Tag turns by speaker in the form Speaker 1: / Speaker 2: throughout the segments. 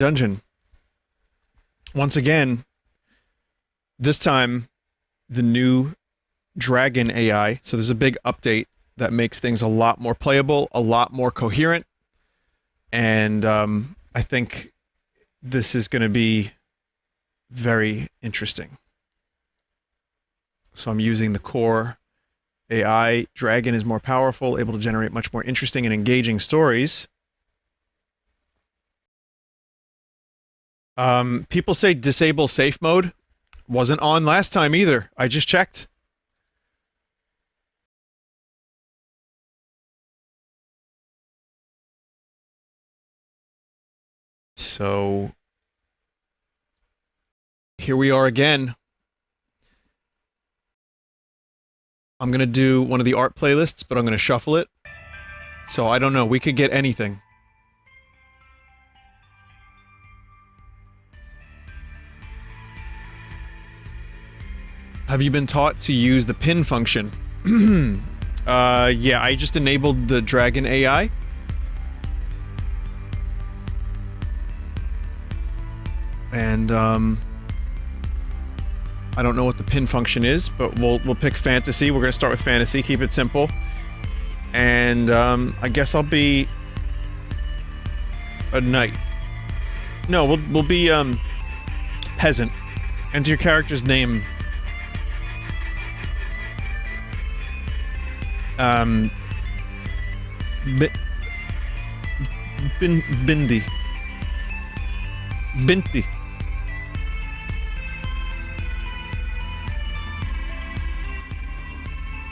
Speaker 1: dungeon. Once again, this time, the new dragon AI. So there's a big update that makes things a lot more playable, a lot more coherent, and I think this is going to be very interesting. So I'm using the core AI. Dragon is more powerful, able to generate much more interesting and engaging stories. People say disable safe mode. Wasn't on last time either. I just checked. So here we are again. I'm gonna do one of the art playlists, but I'm gonna shuffle it. So I don't know, we could get anything. Have you been taught to use the pin function? Yeah, I just enabled the dragon AI. And, I don't know what the pin function is, but we'll pick fantasy. We're gonna start with fantasy, keep it simple. And, I guess I'll be... a knight. No, we'll be, peasant. Enter your character's name. Bindi. Binti.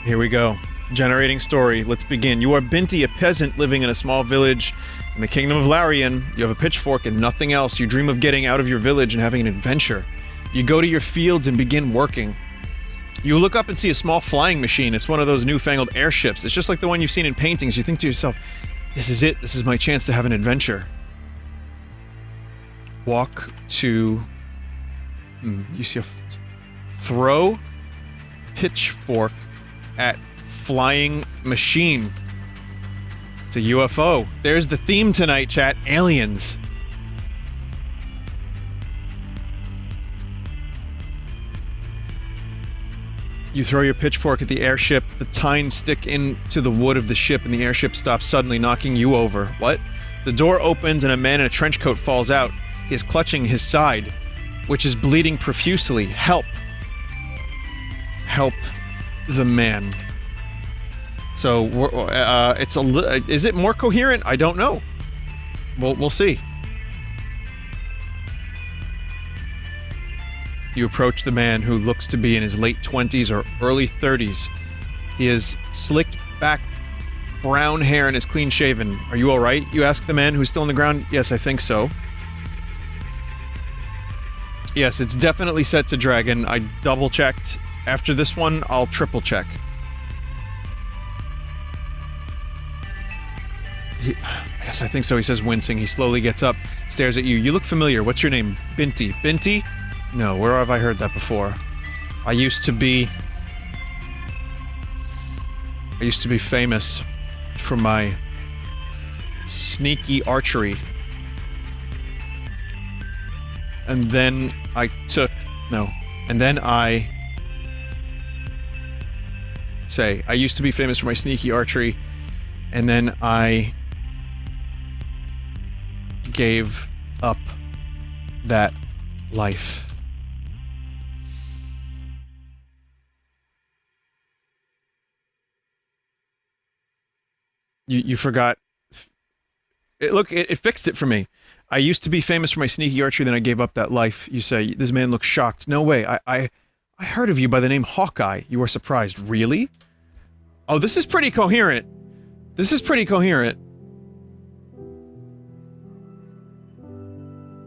Speaker 1: Here we go. Generating story. Let's begin. You are Binti, a peasant living in a small village in the kingdom of Larian. You have a pitchfork and nothing else. You dream of getting out of your village and having an adventure. You go to your fields and begin working. You look up and see a small flying machine. It's one of those newfangled airships. It's just like the one you've seen in paintings. You think to yourself, this is it. This is my chance to have an adventure. Walk to... you see a... throw pitchfork at flying machine. It's a UFO. There's the theme tonight, chat. Aliens. You throw your pitchfork at the airship, the tines stick into the wood of the ship, and the airship stops suddenly, knocking you over. What? The door opens and a man in a trench coat falls out. He is clutching his side, which is bleeding profusely. Help. Help the man. So, it's a is it more coherent? I don't know. We'll see. You approach the man, who looks to be in his late 20s or early 30s. He has slicked back brown hair and is clean-shaven. Are you alright? You ask the man, who's still on the ground. Yes, I think so. Yes, it's definitely set to dragon. I double-checked. After this one, I'll triple-check. Yes, I think so. He says, wincing. He slowly gets up, stares at you. You look familiar. What's your name? Binti. Binti? No, where have I heard that before? I used to be famous for my sneaky archery. And then I took... no. And then I used to be famous for my sneaky archery, and then I gave up that life. You forgot... Look, it fixed it for me. I used to be famous for my sneaky archery, then I gave up that life. You say, this man looks shocked. No way, I heard of you by the name Hawkeye. You are surprised. Really? Oh, this is pretty coherent. This is pretty coherent.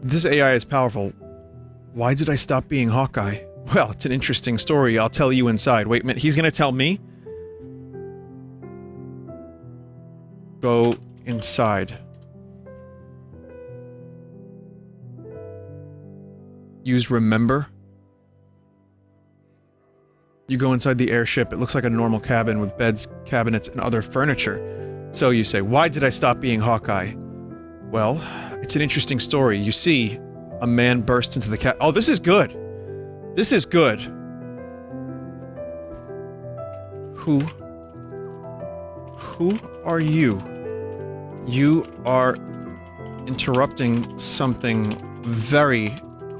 Speaker 1: This AI is powerful. Why did I stop being Hawkeye? Well, it's an interesting story. I'll tell you inside. Wait a minute, he's gonna tell me? Go inside. Use remember. You go inside the airship. It looks like a normal cabin with beds, cabinets, and other furniture. So you say, why did I stop being Hawkeye? Well, it's an interesting story. You see, a man bursts into the cat. Oh, this is good. This is good. Who are you? You are interrupting something very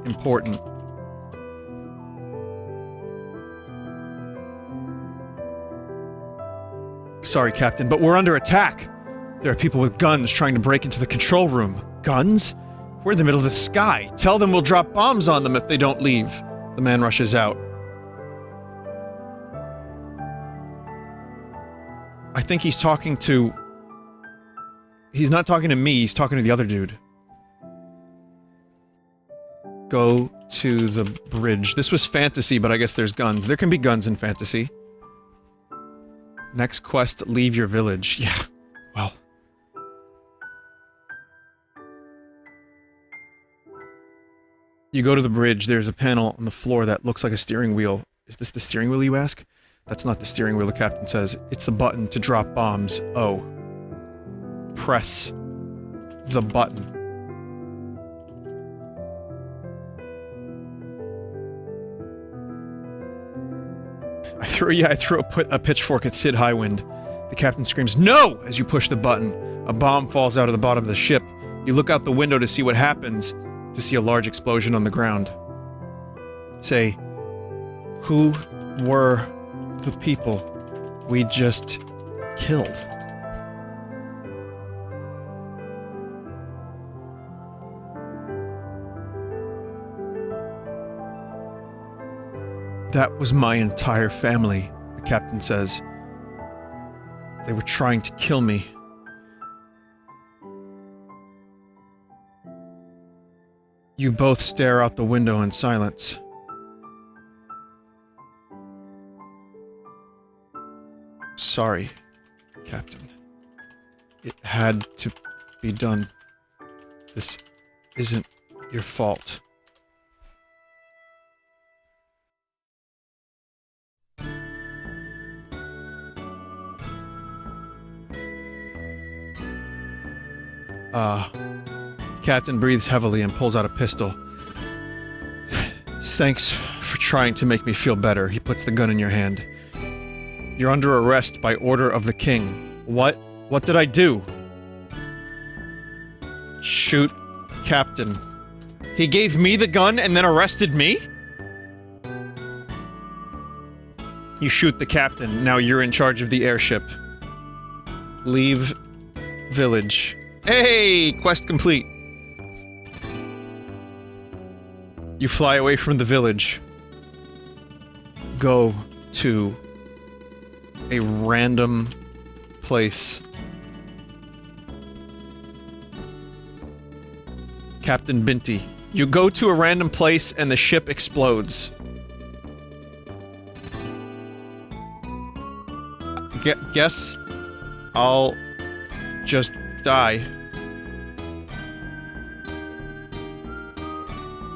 Speaker 1: important. Sorry, Captain, but we're under attack. There are people with guns trying to break into the control room. Guns? We're in the middle of the sky. Tell them we'll drop bombs on them if they don't leave. The man rushes out. I think he's talking to... He's not talking to me, he's talking to the other dude. Go to the bridge. This was fantasy, but I guess there's guns. There can be guns in fantasy. Next quest, leave your village. Yeah, well... You go to the bridge, there's a panel on the floor that looks like a steering wheel. Is this the steering wheel, you ask? That's not the steering wheel, the captain says. It's the button to drop bombs. Oh. Press the button. I threw a pitchfork at Sid Highwind. The captain screams, "No!" as you push the button. A bomb falls out of the bottom of the ship. You look out the window to see what happens, to see a large explosion on the ground. Say, who were the people we just killed? That was my entire family, the captain says. They were trying to kill me. You both stare out the window in silence. Sorry, Captain. It had to be done. This isn't your fault. Captain breathes heavily and pulls out a pistol. Thanks for trying to make me feel better. He puts the gun in your hand. You're under arrest by order of the king. What? What did I do? Shoot, Captain. He gave me the gun and then arrested me? You shoot the captain. Now you're in charge of the airship. Leave village. Hey! Quest complete. You fly away from the village. Go to a random place. Captain Binty. You go to a random place and the ship explodes. Guess I'll just die.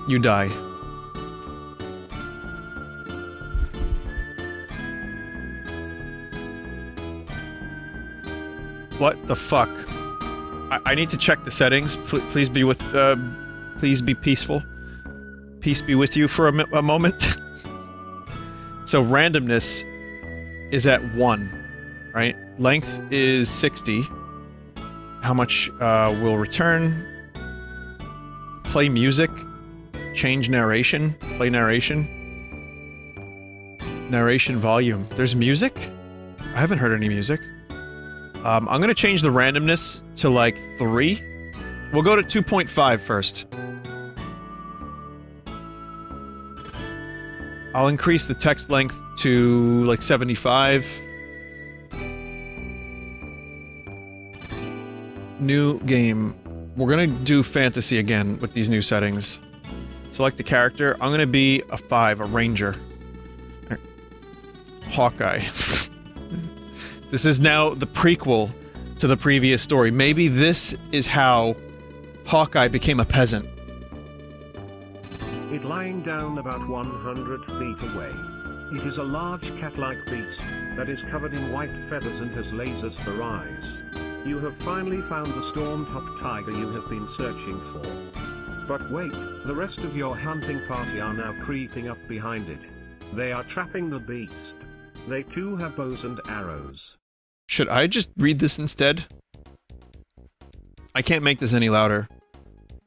Speaker 1: You die. What the fuck? I need to check the settings. Please be with, please be peaceful. Peace be with you for a moment. So randomness is at 1, right? Length is 60. How much, will return? Play music. Change narration. Play narration. Narration volume. There's music? I haven't heard any music. I'm gonna change the randomness to, like, 3. We'll go to 2.5 first. I'll increase the text length to, like, 75. New game. We're gonna do fantasy again with these new settings. Select the character. I'm gonna be a 5, a ranger. Hawkeye. This is now the prequel to the previous story. Maybe this is how Hawkeye became a peasant.
Speaker 2: It lying down about 100 feet away. It is a large cat-like beast that is covered in white feathers and has lasers for eyes. You have finally found the storm-top tiger you have been searching for. But wait, the rest of your hunting party are now creeping up behind it. They are trapping the beast. They too have bows and arrows.
Speaker 1: Should I just read this instead? I can't make this any louder.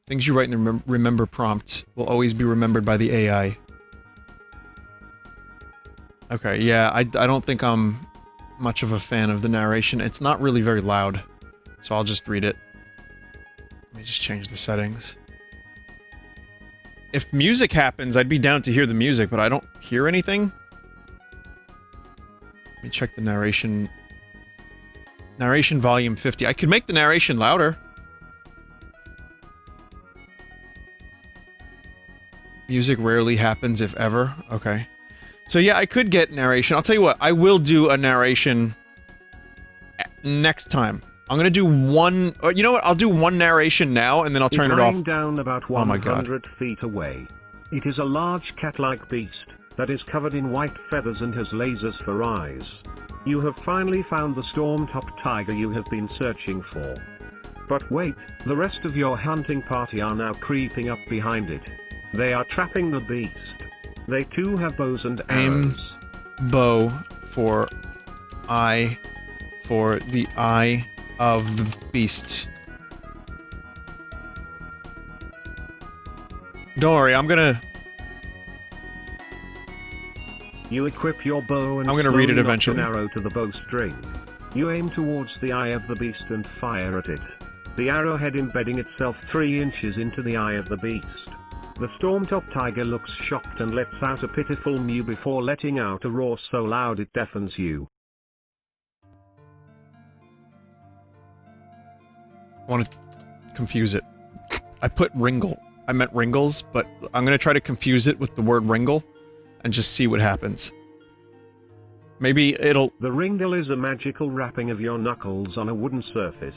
Speaker 1: Things you write in the remember prompt will always be remembered by the AI. Okay, yeah, I don't think I'm much of a fan of the narration. It's not really very loud, so I'll just read it. Let me just change the settings. If music happens, I'd be down to hear the music, but I don't hear anything. Let me check the narration. Narration volume 50. I could make the narration louder. Music rarely happens, if ever. Okay. So yeah, I could get narration. I'll tell you what, I will do a narration next time. I'm gonna do one... you know what, I'll do one narration now, and then I'll turn it off.
Speaker 2: Down about
Speaker 1: Oh my god.
Speaker 2: 100 feet away. It is a large cat-like beast that is covered in white feathers and has lasers for eyes. You have finally found the storm-top tiger you have been searching for. But wait, the rest of your hunting party are now creeping up behind it. They are trapping the beast. They too have bows and arrows.
Speaker 1: Bow for eye for the eye of the beast. Don't worry, I'm gonna...
Speaker 2: You equip your bow and
Speaker 1: I'm gonna read it
Speaker 2: slowly
Speaker 1: eventually.
Speaker 2: knock an arrow to the bowstring. You aim towards the eye of the beast and fire at it. The arrowhead embedding itself 3 inches into the eye of the beast. The storm-top tiger looks shocked and lets out a pitiful mew before letting out a roar so loud it deafens you.
Speaker 1: I want to confuse it. I put Ringle. I meant Ringles, but I'm gonna try to confuse it with the word Ringle and just see what happens. Maybe it'll...
Speaker 2: The ringle is a magical wrapping of your knuckles on a wooden surface.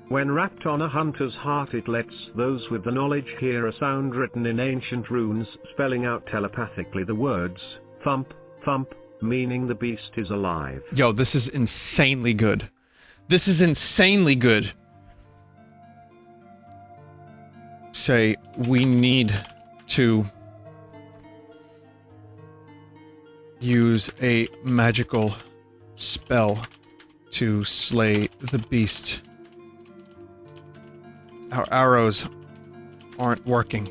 Speaker 2: When wrapped on a hunter's heart, it lets those with the knowledge hear a sound written in ancient runes, spelling out telepathically the words, thump, thump, meaning the beast is alive.
Speaker 1: Yo, this is insanely good. This is insanely good. Say, we need to use a magical spell to slay the beast. Our arrows aren't working.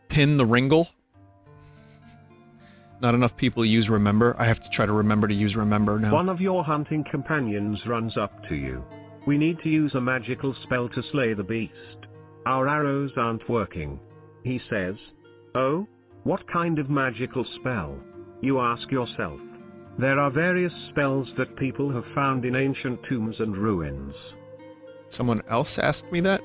Speaker 1: Pin the Ringle? Not enough people use remember. I have to try to remember to use remember now.
Speaker 2: One of your hunting companions runs up to you. We need to use a magical spell to slay the beast. Our arrows aren't working. He says, "Oh? What kind of magical spell?" You ask yourself. There are various spells that people have found in ancient tombs and ruins.
Speaker 1: Someone else asked me that?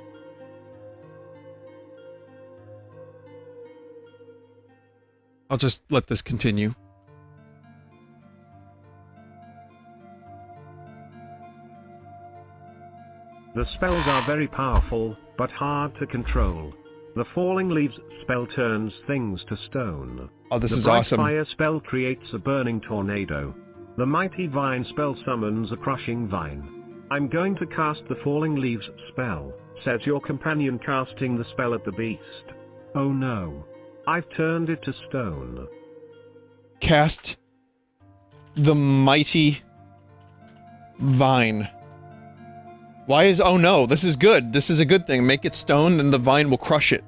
Speaker 1: I'll just let this continue.
Speaker 2: The spells are very powerful, but hard to control. The falling leaves spell turns things to stone.
Speaker 1: Oh, this
Speaker 2: The
Speaker 1: is
Speaker 2: bright
Speaker 1: awesome.
Speaker 2: fire spell creates a burning tornado. The mighty vine spell summons a crushing vine. I'm going to cast the falling leaves spell, says your companion, casting the spell at the beast. Oh no. I've turned it to stone.
Speaker 1: Cast the mighty vine. Why is... oh no, this is good. This is a good thing. Make it stone, then the vine will crush it.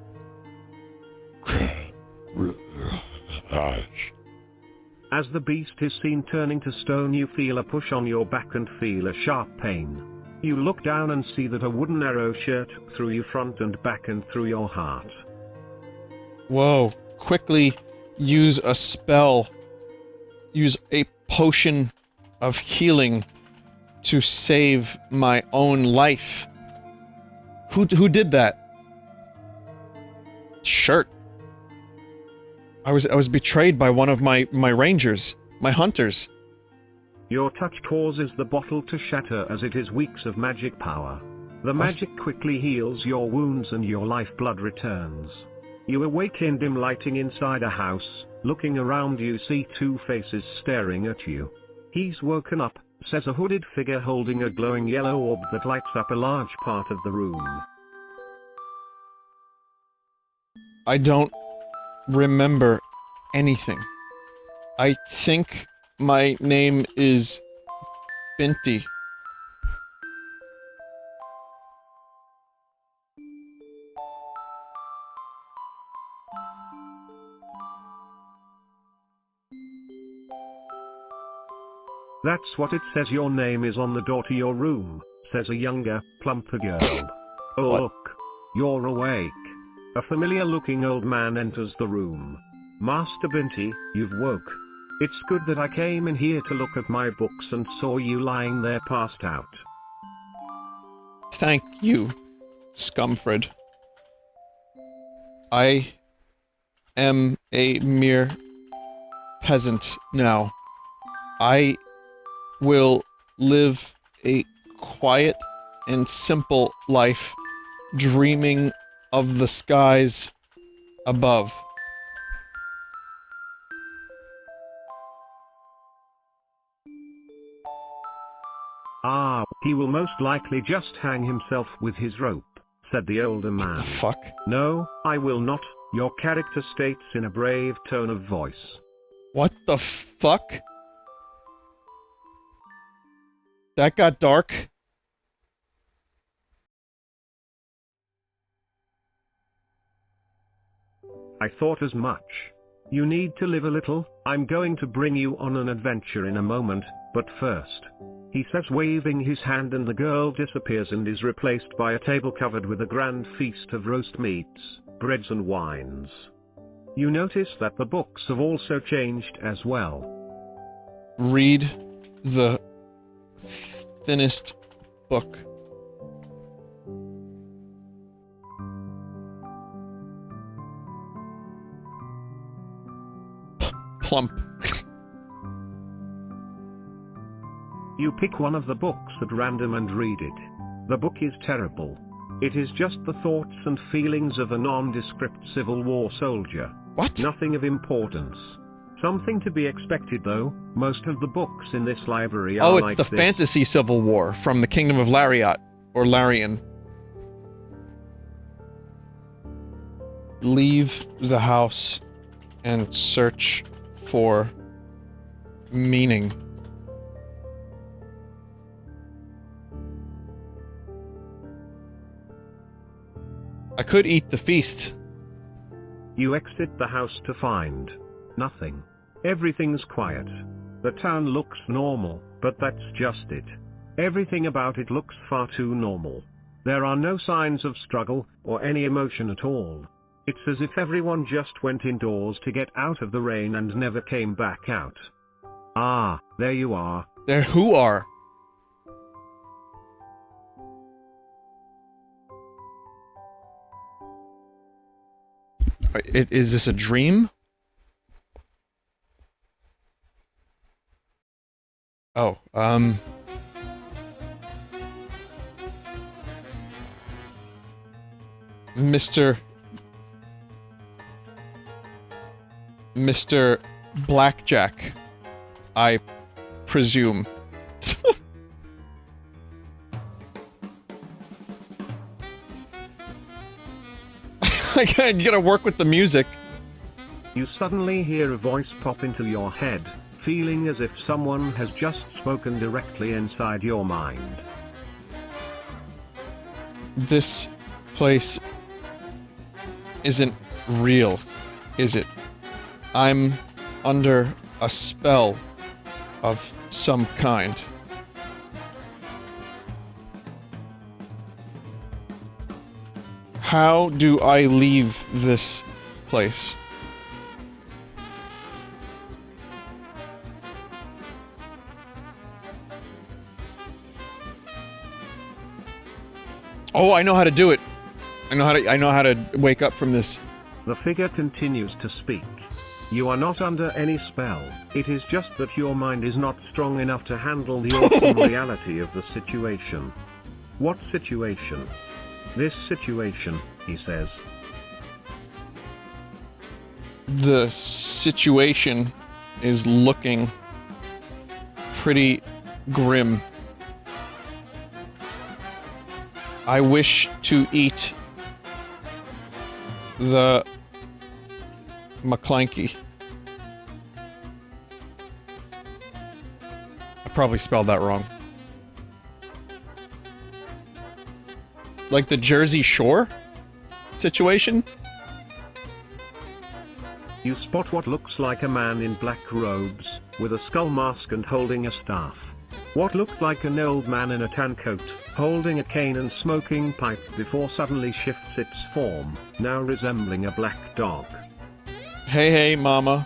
Speaker 2: As the beast is seen turning to stone, you feel a push on your back and feel a sharp pain. You look down and see that a wooden arrow shot through your front and back and through your heart.
Speaker 1: Whoa. Quickly use a spell. Use a potion of healing to save my own life. Who did that? Shirt. I was betrayed by one of my rangers, my hunters.
Speaker 2: Your touch causes the bottle to shatter as it is weeks of magic power. The magic quickly heals your wounds and your lifeblood returns. You awake in dim lighting inside a house. Looking around you see two faces staring at you. He's woken up, says a hooded figure holding a glowing yellow orb that lights up a large part of the room.
Speaker 1: I don't remember anything. I think my name is Vinny.
Speaker 2: That's what it says your name is on the door to your room, says a younger, plumper girl. Oh
Speaker 1: What?
Speaker 2: look, you're awake. A familiar-looking old man enters the room. Master Vinny, you've woke. It's good that I came in here to look at my books and saw you lying there passed out.
Speaker 1: Thank you, Scumfred. I am a mere peasant now. I will live a quiet and simple life, dreaming of the skies above.
Speaker 2: Ah, he will most likely just hang himself with his rope, said the older man.
Speaker 1: The fuck?
Speaker 2: No, I will not, your character states in a brave tone of voice.
Speaker 1: What the fuck? That got dark.
Speaker 2: I thought as much. You need to live a little. I'm going to bring you on an adventure in a moment, but first. He says, waving his hand, and the girl disappears and is replaced by a table covered with a grand feast of roast meats, breads and wines. You notice that the books have also changed as well.
Speaker 1: Read the thinnest book. Plump.
Speaker 2: You pick one of the books at random and read it. The book is terrible. It is just the thoughts and feelings of a nondescript Civil War soldier.
Speaker 1: What?
Speaker 2: Nothing of importance. Something to be expected though. Most of the books in this library are
Speaker 1: Oh, it's
Speaker 2: like
Speaker 1: the
Speaker 2: this.
Speaker 1: fantasy Civil War from the Kingdom of Lariat, or Larian. Leave the house and search for meaning. I could eat the feast.
Speaker 2: You exit the house to find nothing. Everything's quiet. The town looks normal, but that's just it. Everything about it looks far too normal. There are no signs of struggle, or any emotion at all. It's as if everyone just went indoors to get out of the rain and never came back out. Ah, there you are.
Speaker 1: There who are? Is this a dream? Oh, Mr. Blackjack, I presume. I gotta work with the music.
Speaker 2: You suddenly hear a voice pop into your head, feeling as if someone has just spoken directly inside your mind.
Speaker 1: This place isn't real, is it? I'm under a spell of some kind. How do I leave this place? Oh, I know how to do it. I know how to wake up from this.
Speaker 2: The figure continues to speak. You are not under any spell. It is just that your mind is not strong enough to handle the awesome reality of the situation. What situation? This situation, he says.
Speaker 1: the situation is looking pretty grim. I wish to eat the McClanky. I probably spelled that wrong. Like the Jersey Shore situation?
Speaker 2: You spot what looks like a man in black robes, with a skull mask and holding a staff. What looked like an old man in a tan coat, holding a cane and smoking pipe before suddenly shifts its form, now resembling a black dog.
Speaker 1: Hey, hey, mama.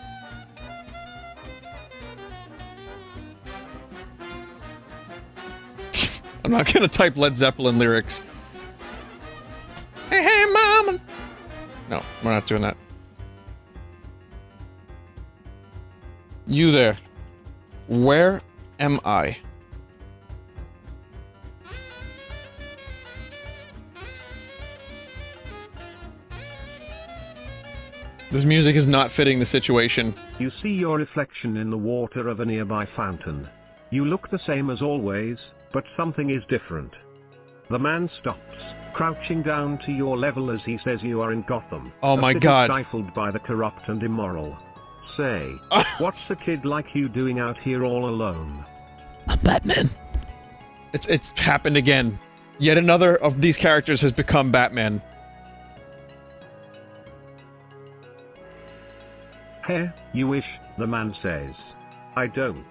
Speaker 1: I'm not gonna type Led Zeppelin lyrics. Hey, hey, mama! No, we're not doing that. You there. Where am I? This music is not fitting the situation.
Speaker 2: You see your reflection in the water of a nearby fountain. You look the same as always, but something is different. The man stops, crouching down to your level as he says you are in Gotham.
Speaker 1: Oh my God.
Speaker 2: Stifled by the corrupt and immoral. Say, what's a kid like you doing out here all alone?
Speaker 1: I'm Batman. It's happened again. Yet another of these characters has become Batman.
Speaker 2: Heh, you wish, the man says. I don't.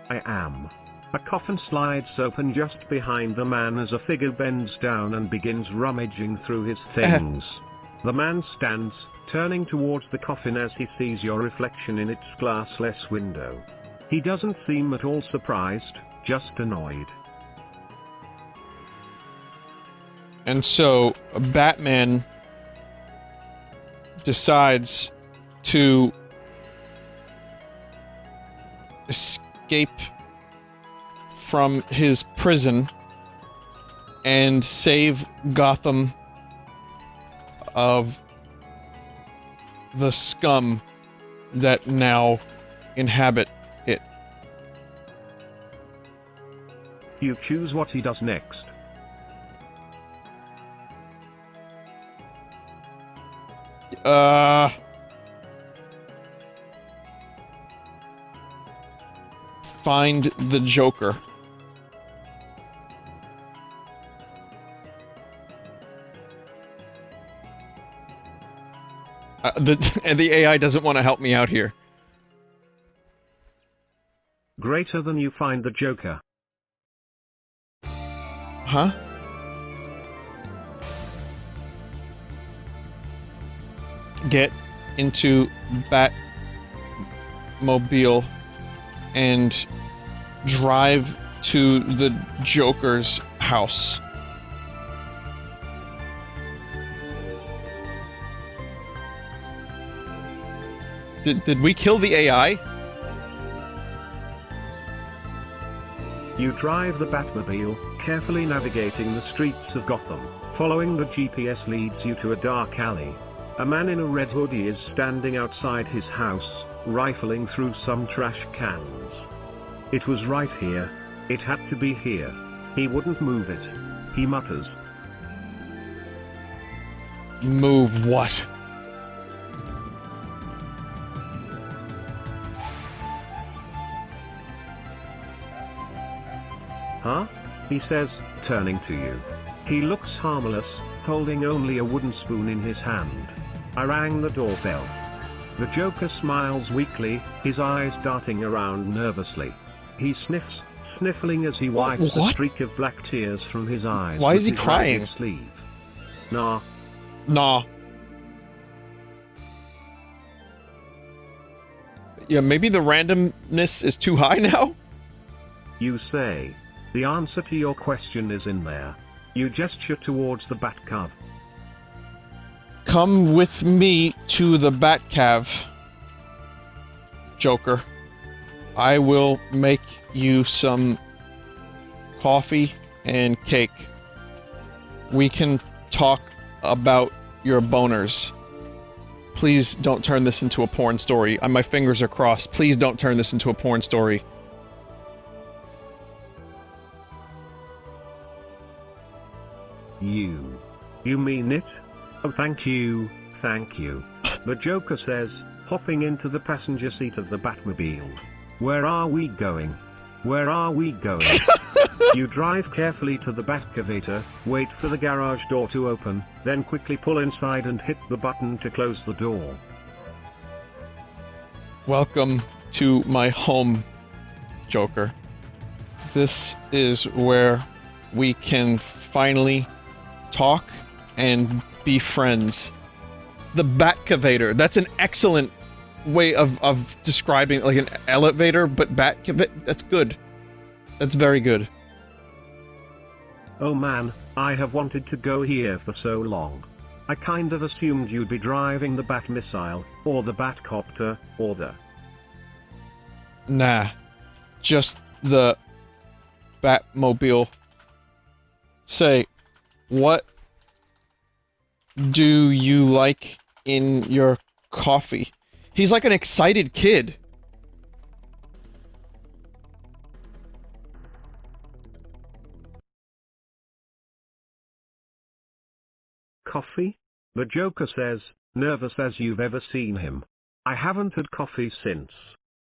Speaker 2: I am. A coffin slides open just behind the man as a figure bends down and begins rummaging through his things. The man stands, turning towards the coffin as he sees your reflection in its glassless window. He doesn't seem at all surprised, just annoyed.
Speaker 1: And so, Batman decides to escape from his prison and save Gotham of the scum that now inhabit it.
Speaker 2: You choose what he does next.
Speaker 1: Find the Joker. The AI doesn't want to help me out here.
Speaker 2: Greater than you find the Joker.
Speaker 1: Huh? Get into Batmobile and drive to the Joker's house. Did we kill the AI?
Speaker 2: You drive the Batmobile, carefully navigating the streets of Gotham. Following the GPS leads you to a dark alley. A man in a red hoodie is standing outside his house, rifling through some trash cans. It was right here. It had to be here. He wouldn't move it. He mutters.
Speaker 1: Move what?
Speaker 2: Huh? He says, turning to you. He looks harmless, holding only a wooden spoon in his hand. I rang the doorbell. The Joker smiles weakly, his eyes darting around nervously. He sniffs, sniffling as he wipes a streak of black tears from his eyes.
Speaker 1: Why is he crying?
Speaker 2: Sleeve. Nah.
Speaker 1: Nah. Yeah, maybe the randomness is too high now?
Speaker 2: You say. The answer to your question is in there. You gesture towards the Batcave.
Speaker 1: Come with me to the Batcave, Joker. I will make you some coffee and cake. We can talk about your boners. Please don't turn this into a porn story. My fingers are crossed. Please don't turn this into a porn story.
Speaker 2: You mean it? Oh, thank you, thank you. The Joker says, hopping into the passenger seat of the Batmobile. Where are we going? Where are we going? You drive carefully to the Batcavator, wait for the garage door to open, then quickly pull inside and hit the button to close the door.
Speaker 1: Welcome to my home, Joker. This is where we can finally talk and be friends. The Batcavator. That's an excellent way of describing, like, an elevator, but Batcavator. That's good. That's very good.
Speaker 2: Oh man, I have wanted to go here for so long. I kind of assumed you'd be driving the Bat Missile, or the Batcopter, or the...
Speaker 1: Nah. Just the Batmobile. Say, what do you like in your coffee? He's like an excited kid.
Speaker 2: Coffee? The Joker says, nervous as you've ever seen him. I haven't had coffee since.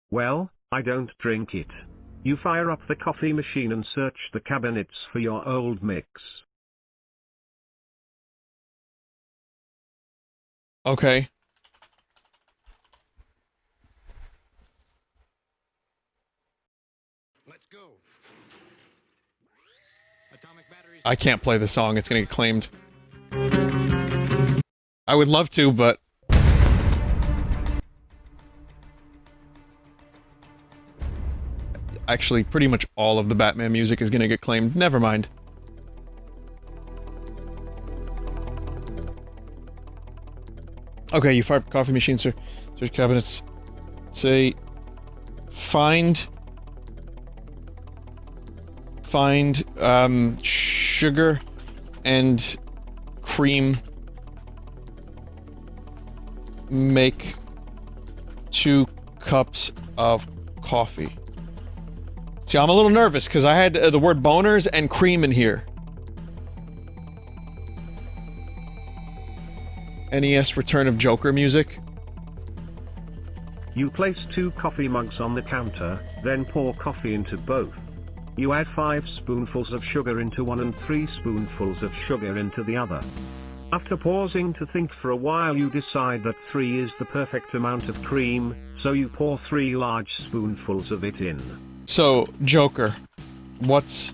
Speaker 2: Well, I don't drink it. You fire up the coffee machine and search the cabinets for your old mix.
Speaker 1: Okay.
Speaker 3: Let's go. Atomic batteries.
Speaker 1: I can't play the song, it's gonna get claimed. I would love to, but... Actually, pretty much all of the Batman music is gonna get claimed. Never mind. Okay, you fire up coffee machine, sir. Search cabinets. Say... Find, sugar and cream. Make 2 cups of coffee. See, I'm a little nervous because I had the word boners and cream in here. NES Return of Joker music.
Speaker 2: You place 2 coffee mugs on the counter, then pour coffee into both. You add 5 spoonfuls of sugar into one and 3 spoonfuls of sugar into the other. After pausing to think for a while, you decide that 3 is the perfect amount of cream, so you pour 3 large spoonfuls of it in.
Speaker 1: So, Joker, what's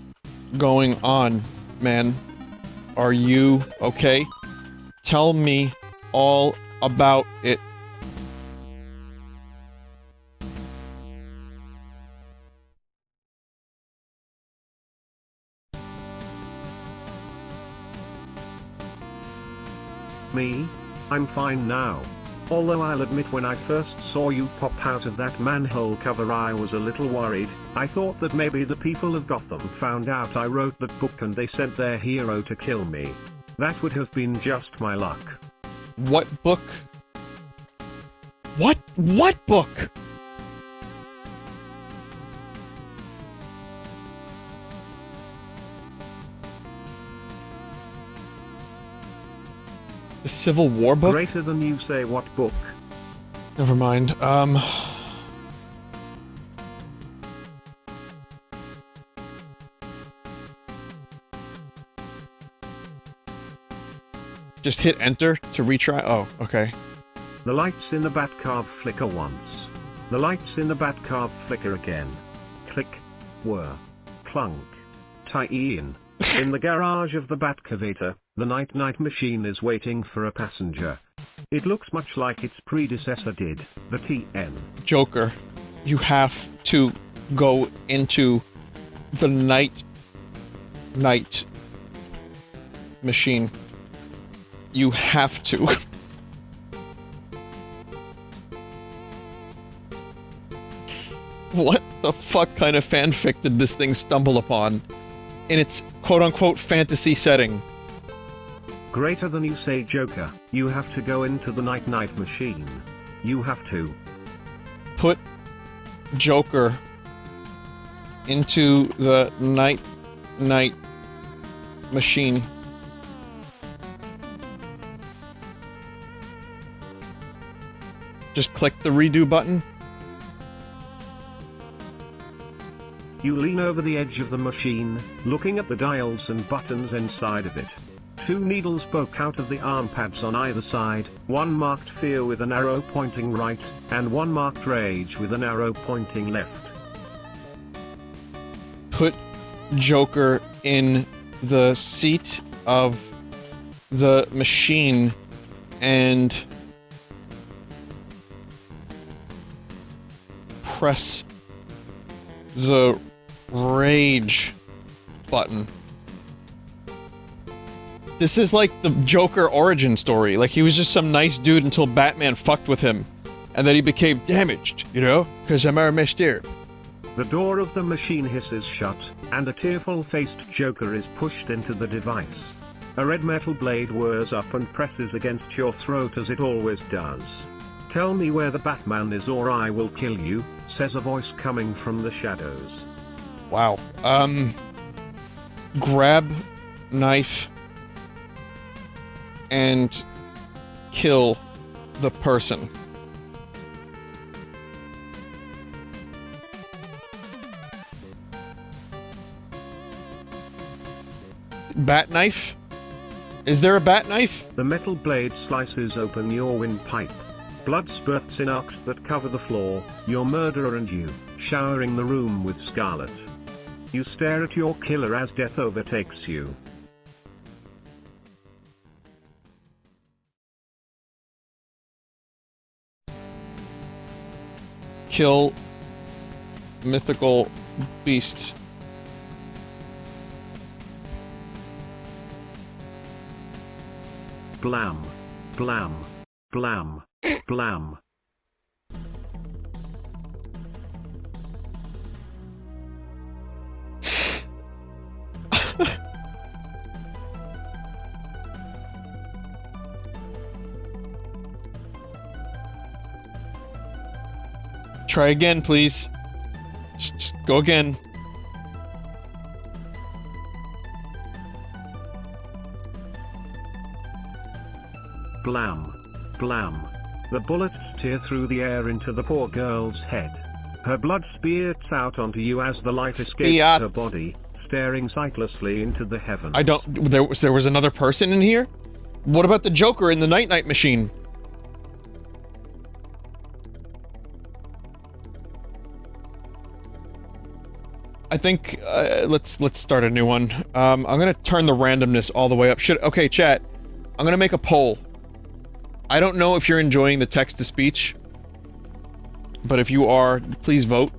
Speaker 1: going on, man? Are you okay? Tell me all about it.
Speaker 2: Me? I'm fine now. Although I'll admit when I first saw you pop out of that manhole cover I was a little worried. I thought that maybe the people of Gotham found out I wrote that book and they sent their hero to kill me. That would have been just my luck.
Speaker 1: What book? What book? The Civil War book?
Speaker 2: Greater than you say what book?
Speaker 1: Never mind, just hit enter to retry? Oh, okay.
Speaker 2: The lights in the Batcave flicker once. The lights in the Batcave flicker again. Click. Whir. Clunk. Tie-in. In the garage of the Batcavator, the night-night machine is waiting for a passenger. It looks much like its predecessor did, the TN.
Speaker 1: Joker, you have to go into the night machine. You have to. What the fuck kind of fanfic did this thing stumble upon in its quote-unquote fantasy setting?
Speaker 2: Greater than you say, Joker. You have to go into the night-night machine. You have to
Speaker 1: put Joker into the night-night machine. Just click the redo button.
Speaker 2: You lean over the edge of the machine, looking at the dials and buttons inside of it. 2 needles poke out of the arm pads on either side, one marked fear with an arrow pointing right, and one marked rage with an arrow pointing left.
Speaker 1: Put Joker in the seat of the machine and press the rage button. This is like the Joker origin story. Like, he was just some nice dude until Batman fucked with him. And then he became damaged, you know? Because I'm a mystery.
Speaker 2: The door of the machine hisses shut, and a tearful-faced Joker is pushed into the device. A red metal blade whirs up and presses against your throat as it always does. Tell me where the Batman is or I will kill you, says a voice coming from the shadows.
Speaker 1: Wow. Grab knife and kill the person. Bat knife? Is there a bat knife?
Speaker 2: The metal blade slices open your windpipe. Blood spurts in arcs that cover the floor, your murderer and you, showering the room with scarlet. You stare at your killer as death overtakes you.
Speaker 1: Kill mythical beasts.
Speaker 2: Blam. Blam. Blam. Blam.
Speaker 1: Try again, please. Just go again.
Speaker 2: Blam. Blam. The bullets tear through the air into the poor girl's head. Her blood spurts out onto you as the light escapes her body, staring sightlessly into the heavens.
Speaker 1: I don't... There was another person in here? What about the Joker in the night-night machine? I think, let's start a new one. I'm gonna turn the randomness all the way up. Okay, chat. I'm gonna make a poll. I don't know if you're enjoying the text-to-speech, but if you are, please vote.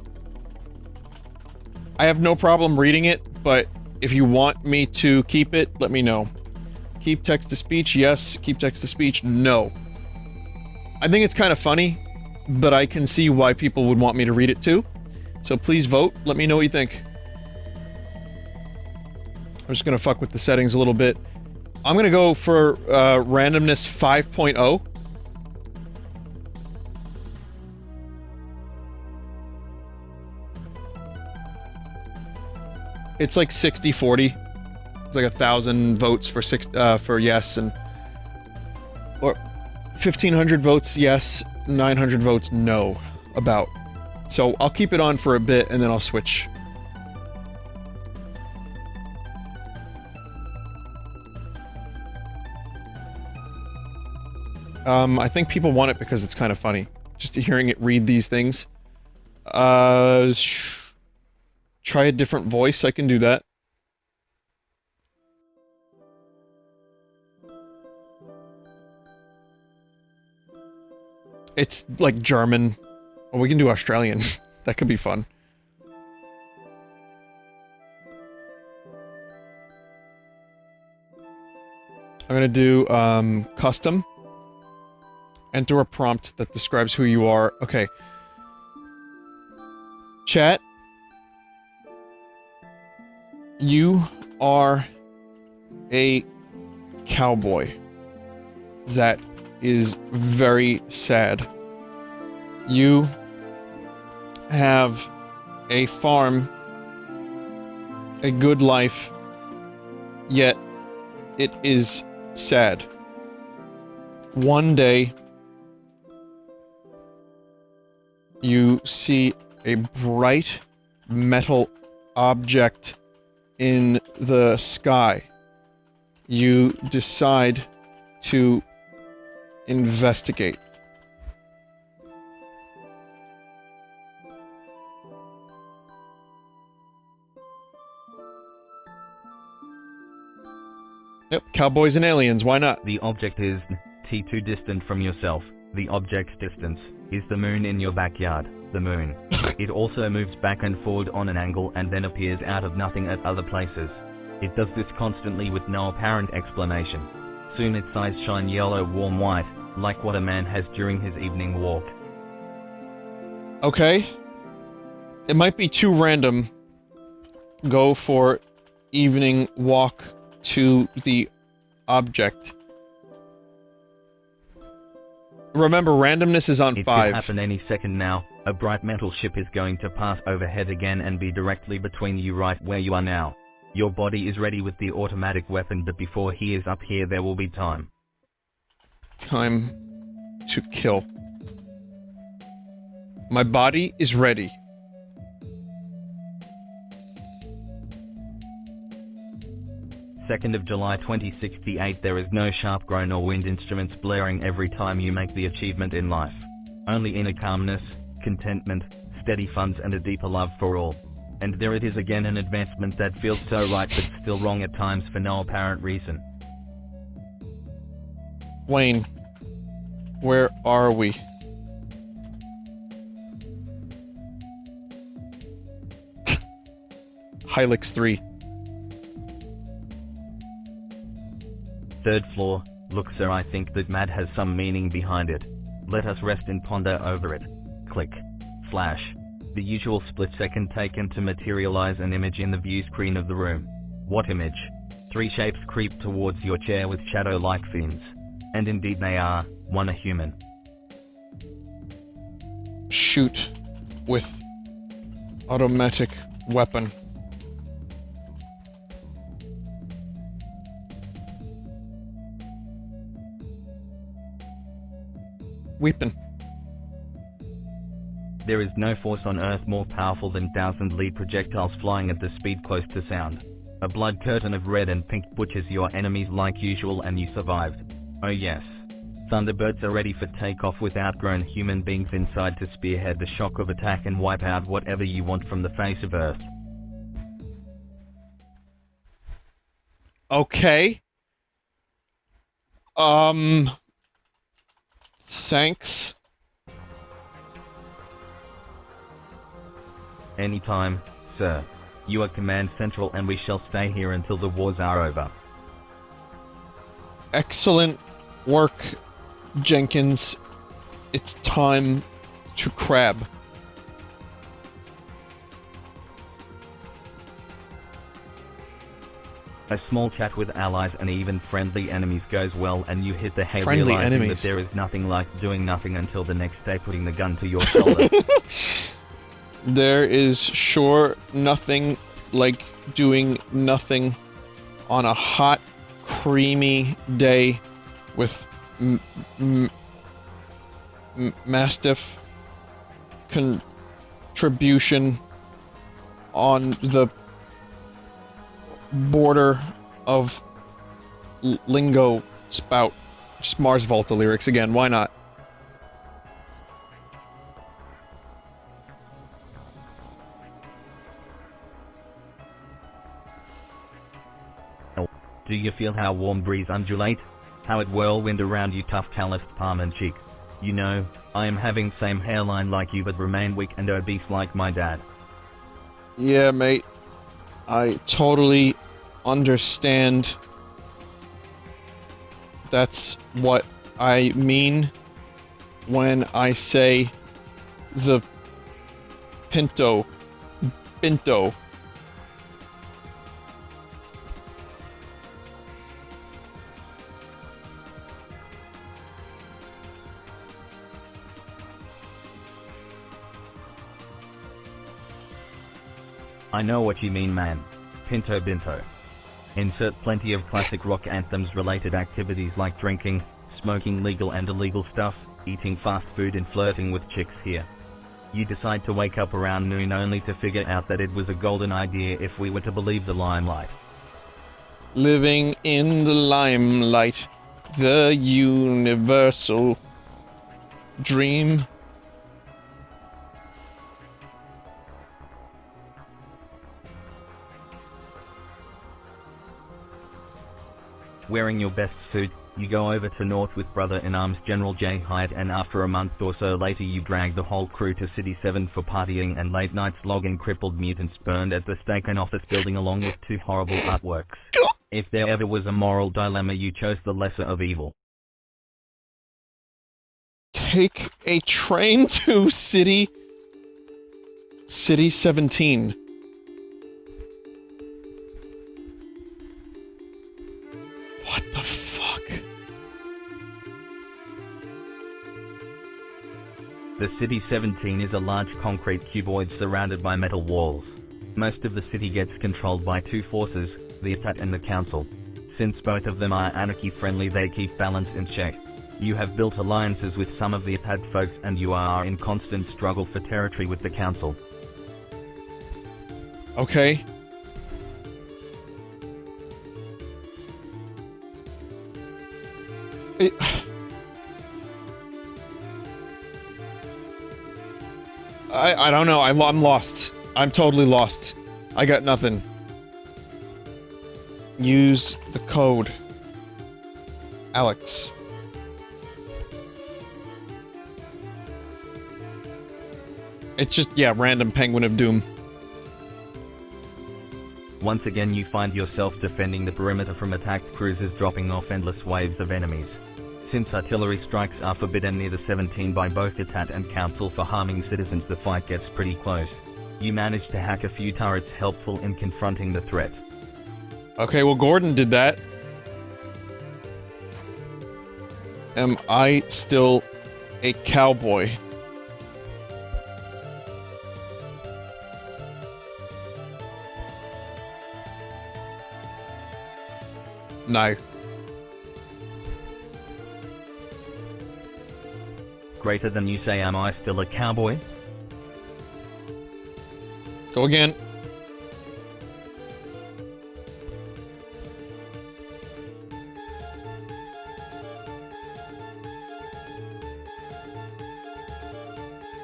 Speaker 1: I have no problem reading it, but if you want me to keep it, let me know. Keep text-to-speech, yes. Keep text-to-speech, no. I think it's kind of funny, but I can see why people would want me to read it too. So please vote, let me know what you think. I'm just gonna fuck with the settings a little bit. I'm gonna go for randomness 5.0. It's like 60-40. It's like 1,000 votes for yes, and... Or 1,500 votes yes, 900 votes no, about. So I'll keep it on for a bit, and then I'll switch. I think people want it because it's kind of funny. Just hearing it read these things. Try a different voice, I can do that. It's like German. Or we can do Australian. That could be fun. I'm gonna do, custom. Enter a prompt that describes who you are. Okay. Chat. You are a cowboy. That is very sad. You have a farm, a good life, yet it is sad. One day, you see a bright metal object in the sky. You decide to investigate. Yep, cowboys and aliens, why not?
Speaker 3: The object is T2 distant from yourself. The object's distance is the moon in your backyard. The moon. It also moves back and forward on an angle and then appears out of nothing at other places. It does this constantly with no apparent explanation. Soon its eyes shine yellow, warm white, like what a man has during his evening walk.
Speaker 1: Okay. It might be too random. Go for evening walk to the object. Remember, randomness is on 5.
Speaker 3: It could happen any second now. A bright metal ship is going to pass overhead again and be directly between you right where you are now. Your body is ready with the automatic weapon, but before he is up here there will be time.
Speaker 1: Time to kill. My body is ready.
Speaker 3: Second of July 2068. There is no sharp groan or wind instruments blaring every time you make the achievement in life. Only inner calmness, contentment, steady funds and a deeper love for all. And there it is again, an advancement that feels so right but still wrong at times for no apparent reason.
Speaker 1: Wayne, where are we? Hylix 3.
Speaker 3: Third floor. Look sir, I think that mad has some meaning behind it. Let us rest and ponder over it. Click. Flash. The usual split-second taken to materialize an image in the view screen of the room. What image? 3 shapes creep towards your chair with shadow-like fins. And indeed they are. One a human.
Speaker 1: Shoot with automatic weapon. Weapon.
Speaker 3: There is no force on Earth more powerful than 1,000 lead projectiles flying at the speed close to sound. A blood curtain of red and pink butchers your enemies like usual and you survived. Oh yes. Thunderbirds are ready for takeoff with outgrown human beings inside to spearhead the shock of attack and wipe out whatever you want from the face of Earth.
Speaker 1: Okay. Thanks.
Speaker 3: Anytime, sir. You are Command Central and we shall stay here until the wars are over.
Speaker 1: Excellent work, Jenkins. It's time to crab.
Speaker 3: A small chat with allies and even friendly enemies goes well and you hit the hay
Speaker 1: Friendly
Speaker 3: realizing
Speaker 1: enemies.
Speaker 3: that there is nothing like doing nothing until the next day putting the gun to your shoulder.
Speaker 1: There is sure nothing like doing nothing on a hot, creamy day with Mastiff contribution on the border of lingo spout. Just Mars Volta lyrics again, why not?
Speaker 3: Do you feel how warm breeze undulate? How it whirlwind around you tough calloused palm and cheek? You know, I am having same hairline like you but remain weak and obese like my dad.
Speaker 1: Yeah, mate. I totally understand. That's what I mean when I say the Pinto.
Speaker 3: I know what you mean, man. Pinto Binto. Insert plenty of classic rock anthems related activities like drinking, smoking legal and illegal stuff, eating fast food and flirting with chicks here. You decide to wake up around noon only to figure out that it was a golden idea if we were to believe the limelight.
Speaker 1: Living in the limelight, the universal dream.
Speaker 3: Wearing your best suit, you go over to North with brother-in-arms General J. Hyatt, and after a month or so later you drag the whole crew to City 7 for partying and late nights logging crippled mutants burned at the stake and office building along with 2 horrible artworks. If there ever was a moral dilemma, you chose the lesser of evil.
Speaker 1: Take a train to City 17. What the fuck?
Speaker 3: The City 17 is a large concrete cuboid surrounded by metal walls. Most of the city gets controlled by 2 forces, the Atat and the Council. Since both of them are anarchy-friendly, they keep balance in check. You have built alliances with some of the Atat folks and you are in constant struggle for territory with the Council.
Speaker 1: Okay. I don't know. I'm lost. I'm totally lost. I got nothing. Use the code. Alex. It's just, yeah, random Penguin of Doom.
Speaker 3: Once again you find yourself defending the perimeter from attacked cruisers dropping off endless waves of enemies. Since artillery strikes are forbidden near the 17 by both Atat and Council for harming citizens, the fight gets pretty close. You manage to hack a few turrets, helpful in confronting the threat.
Speaker 1: Okay, well Gordon did that. Am I still a cowboy? No.
Speaker 3: Greater than you say, am I still a cowboy?
Speaker 1: Go again.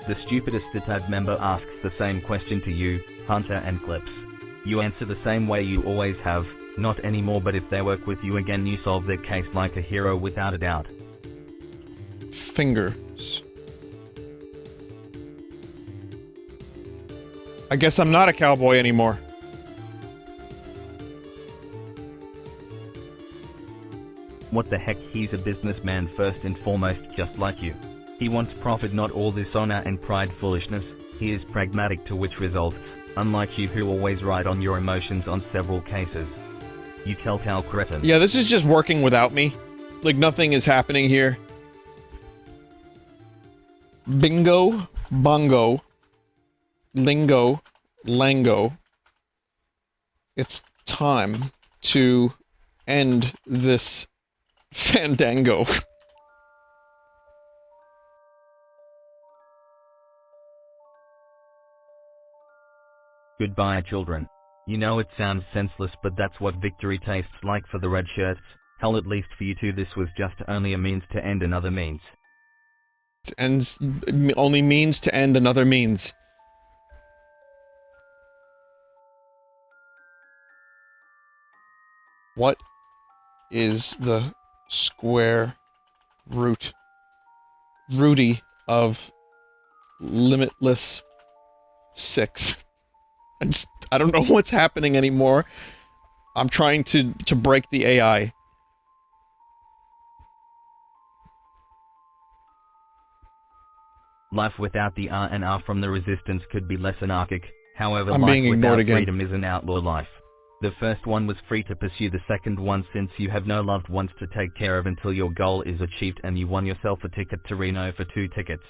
Speaker 3: The stupidest Atat member asks the same question to you, Hunter and Clips. You answer the same way you always have, not anymore, but if they work with you again you solve their case like a hero without a doubt.
Speaker 1: Fingers. I guess I'm not a cowboy anymore.
Speaker 3: What the heck, he's a businessman first and foremost, just like you. He wants profit, not all this honor and pride foolishness. He is pragmatic, to which results, unlike you who always ride on your emotions on several cases. You telltale cretin.
Speaker 1: Yeah, this is just working without me. Like, nothing is happening here. Bingo, bongo, lingo, lango. It's time to end this fandango.
Speaker 3: Goodbye, children. You know it sounds senseless, but that's what victory tastes like for the red shirts. Hell, at least for you two this was just only a means to end another means.
Speaker 1: Only means to end another means. What is the square root? Rooty of limitless 6. I don't know what's happening anymore. I'm trying to break the AI.
Speaker 3: Life without the R and R from the resistance could be less anarchic. However,
Speaker 1: I'm
Speaker 3: life
Speaker 1: being ignored
Speaker 3: without
Speaker 1: again.
Speaker 3: freedom is an outlaw life. The first one was free to pursue, the second one, since you have no loved ones to take care of until your goal is achieved, and you won yourself a ticket to Reno for 2 tickets.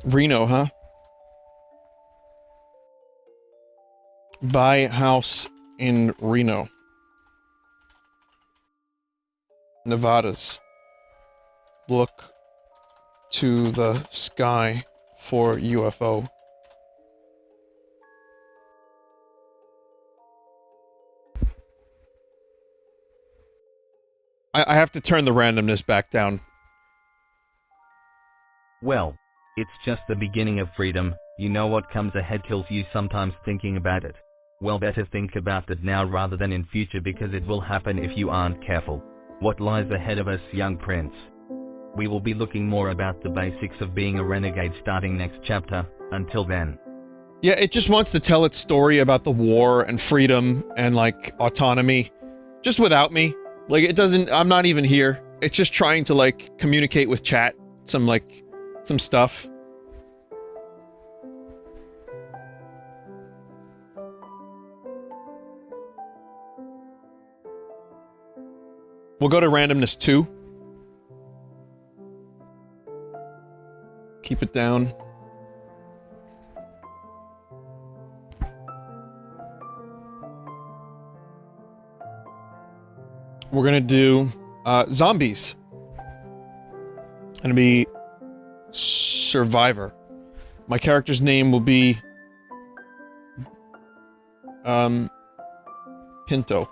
Speaker 1: Reno, huh? Buy a house in Reno. Nevadas. Look to the sky for UFO. I have to turn the randomness back down.
Speaker 3: Well, it's just the beginning of freedom. You know what comes ahead kills you sometimes thinking about it. Well, better think about it now rather than in future, because it will happen if you aren't careful. What lies ahead of us, young prince? We will be looking more about the basics of being a renegade starting next chapter. Until then.
Speaker 1: Yeah, it just wants to tell its story about the war and freedom and, like, autonomy. Just without me. Like, it doesn't- I'm not even here. It's just trying to, like, communicate with chat. Some stuff. We'll go to randomness 2. Keep it down. We're gonna do, zombies. Gonna be Survivor. My character's name will be, Pinto.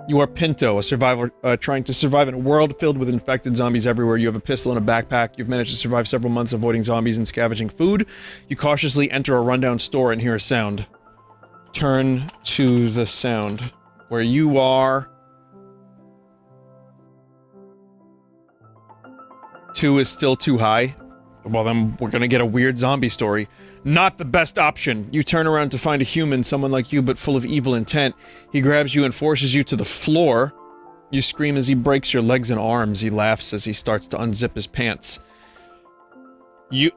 Speaker 1: You are Pinto, a survivor, trying to survive in a world filled with infected zombies everywhere. You have a pistol and a backpack. You've managed to survive several months avoiding zombies and scavenging food. You cautiously enter a rundown store and hear a sound. Turn to the sound. Where you are... 2 is still too high. Well, then we're gonna get a weird zombie story. Not the best option. You turn around to find a human, someone like you, but full of evil intent. He grabs you and forces you to the floor. You scream as he breaks your legs and arms. He laughs as he starts to unzip his pants. You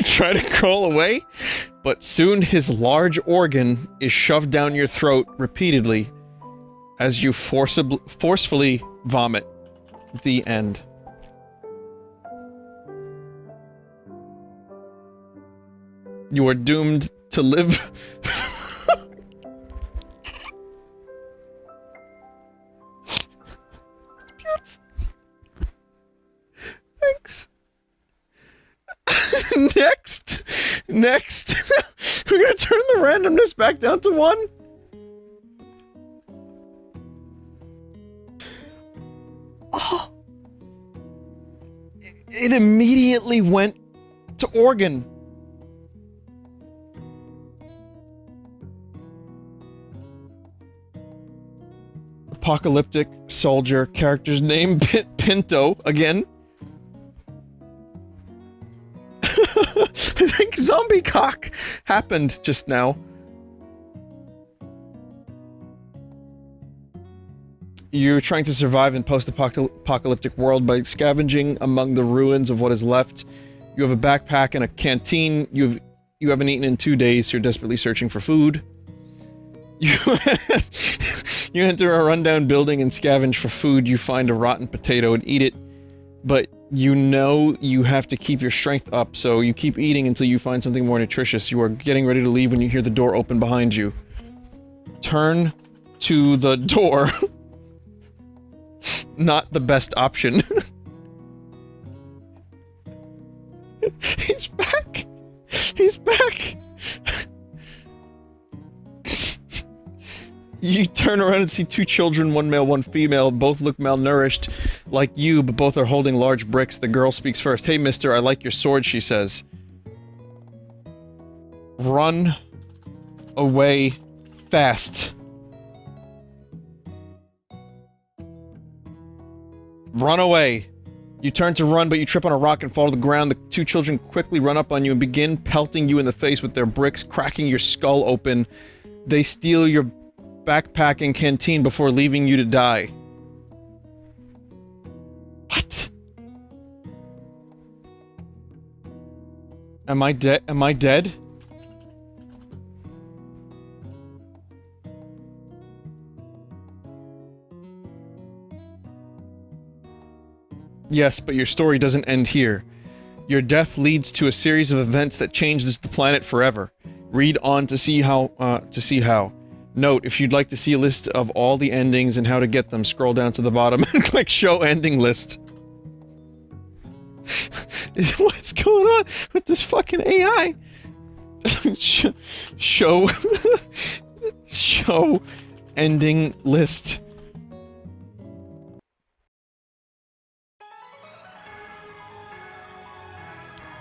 Speaker 1: try to crawl away, but soon his large organ is shoved down your throat repeatedly as you forcefully vomit. The end. You are doomed to live. It's beautiful. Thanks. Next, we're gonna turn the randomness back down to 1. Oh. It immediately went to organ. Apocalyptic soldier, character's name Pinto again. I think zombie cock happened just now. You're trying to survive in post-apocalyptic world by scavenging among the ruins of what is left. You have a backpack and a canteen. You haven't eaten in 2 days, so you're desperately searching for food. You enter a rundown building and scavenge for food. You find a rotten potato and eat it, but you know you have to keep your strength up, so you keep eating until you find something more nutritious. You are getting ready to leave when you hear the door open behind you. Turn to the door. Not the best option. He's back! He's back! You turn around and see 2 children, 1 male, 1 female. Both look malnourished, like you, but both are holding large bricks. The girl speaks first. "Hey, mister, I like your sword," she says. Run away fast. Run away. You turn to run, but you trip on a rock and fall to the ground. The 2 children quickly run up on you and begin pelting you in the face with their bricks, cracking your skull open. They steal your backpack and canteen before leaving you to die. What? Am I dead? Am I dead? Yes, but your story doesn't end here. Your death leads to a series of events that changes the planet forever. Read on to see how, Note, if you'd like to see a list of all the endings and how to get them, scroll down to the bottom and click Show Ending List. What's going on with this fucking AI? Show Ending List.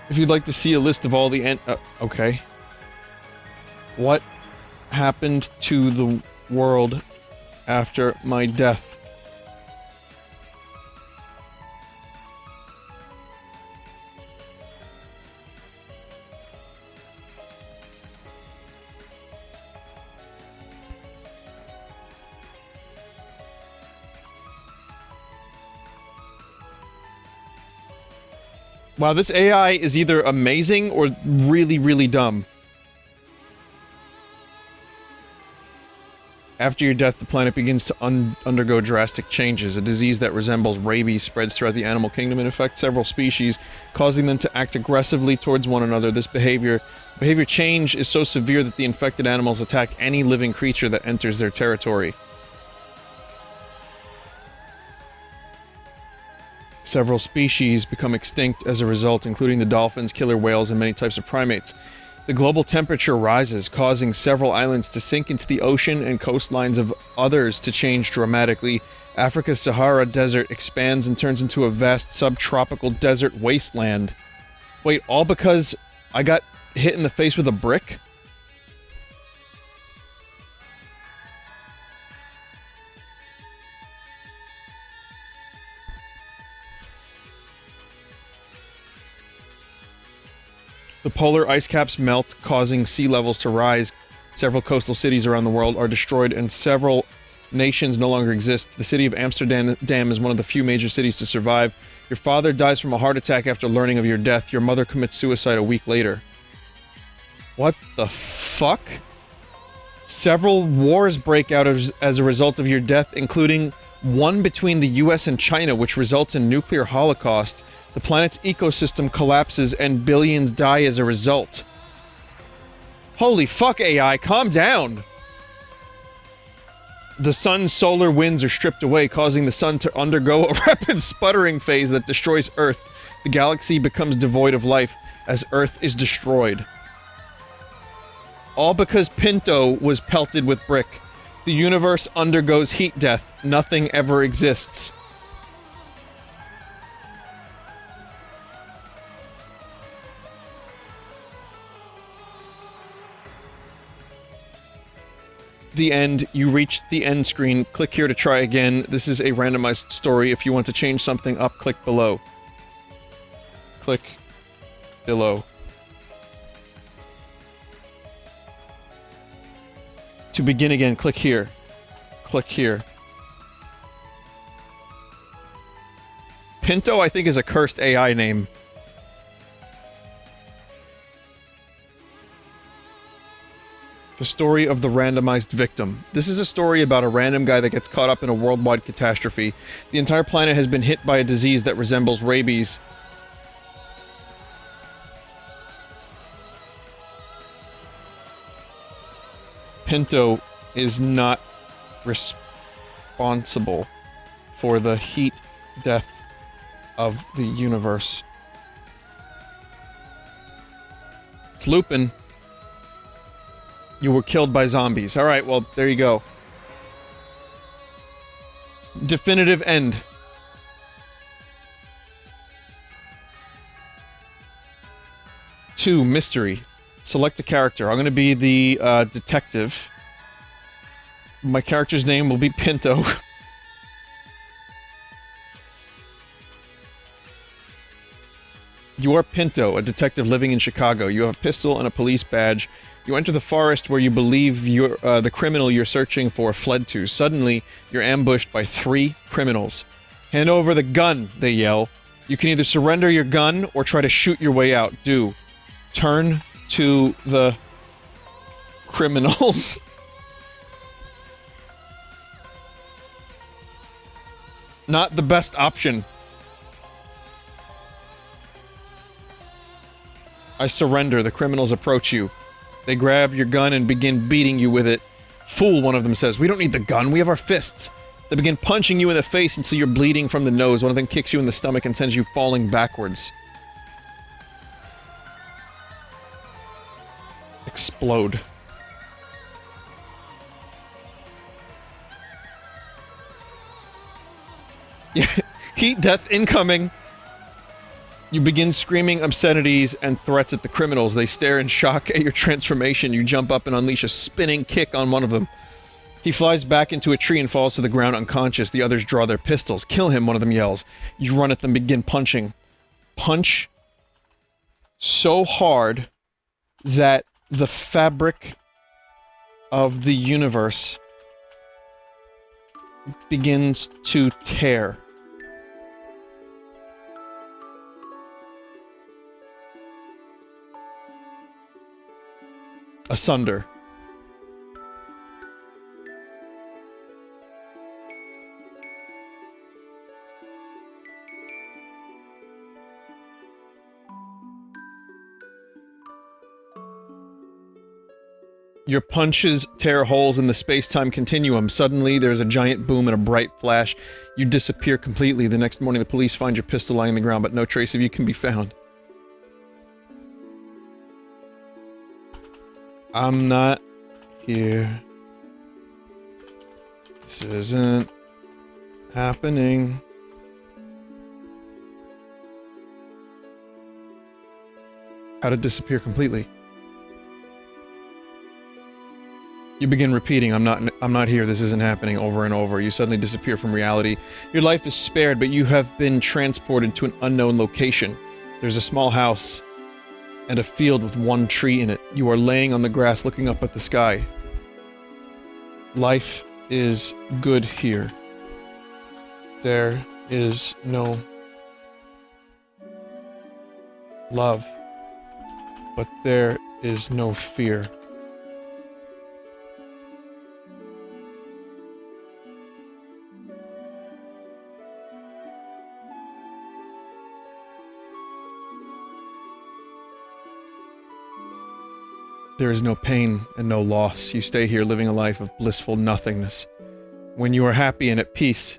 Speaker 1: If you'd like to see a list of all the okay. What happened to the world after my death? Wow, this AI is either amazing or really, really dumb. After your death, the planet begins to undergo drastic changes. A disease that resembles rabies spreads throughout the animal kingdom and affects several species, causing them to act aggressively towards one another. This behavior change is so severe that the infected animals attack any living creature that enters their territory. Several species become extinct as a result, including the dolphins, killer whales, and many types of primates. The global temperature rises, causing several islands to sink into the ocean and coastlines of others to change dramatically. Africa's Sahara Desert expands and turns into a vast subtropical desert wasteland. Wait, all because I got hit in the face with a brick? The polar ice caps melt, causing sea levels to rise. Several coastal cities around the world are destroyed and several nations no longer exist. The city of Amsterdam is one of the few major cities to survive. Your father dies from a heart attack after learning of your death. Your mother commits suicide a week later. What the fuck? Several wars break out as a result of your death, including one between the US and China, which results in nuclear holocaust. The planet's ecosystem collapses and billions die as a result. Holy fuck, AI, calm down! The sun's solar winds are stripped away, causing the sun to undergo a rapid sputtering phase that destroys Earth. The galaxy becomes devoid of life as Earth is destroyed. All because Pinto was pelted with brick. The universe undergoes heat death. Nothing ever exists. The end. You reached the end screen. Click here to try again. This is a randomized story. If you want to change something up, click below. Click below. To begin again, click here. Click here. Pinto, I think, is a cursed AI name. The story of the randomized victim. This is a story about a random guy that gets caught up in a worldwide catastrophe. The entire planet has been hit by a disease that resembles rabies. Pinto is not responsible for the heat death of the universe. It's Lupin. You were killed by zombies. Alright, well, there you go. Definitive end. Two, mystery. Select a character. I'm gonna be the, detective. My character's name will be Pinto. You are Pinto, a detective living in Chicago. You have a pistol and a police badge. You enter the forest where you believe the criminal you're searching for fled to. Suddenly, you're ambushed by 3 criminals. Hand over the gun, they yell. You can either surrender your gun or try to shoot your way out. Do. Turn to the criminals. Not the best option. I surrender. The criminals approach you. They grab your gun and begin beating you with it. Fool, one of them says. We don't need the gun, we have our fists. They begin punching you in the face until you're bleeding from the nose. One of them kicks you in the stomach and sends you falling backwards. Explode. Yeah, heat death incoming. You begin screaming obscenities and threats at the criminals. They stare in shock at your transformation. You jump up and unleash a spinning kick on one of them. He flies back into a tree and falls to the ground unconscious. The others draw their pistols. Kill him, one of them yells. You run at them, begin punching. Punch so hard that the fabric of the universe begins to tear. Asunder. Your punches tear holes in the space-time continuum. Suddenly, there's a giant boom and a bright flash. You disappear completely. The next morning, the police find your pistol lying on the ground, but no trace of you can be found. I'm not here. This isn't happening. How to disappear completely? You begin repeating, I'm not here, this isn't happening, over and over. You suddenly disappear from reality. Your life is spared, but you have been transported to an unknown location. There's a small house and a field with one tree in it. You are laying on the grass looking up at the sky. Life is good here. There is no love, but there is no fear. There is no pain and no loss. You stay here living a life of blissful nothingness. When you are happy and at peace,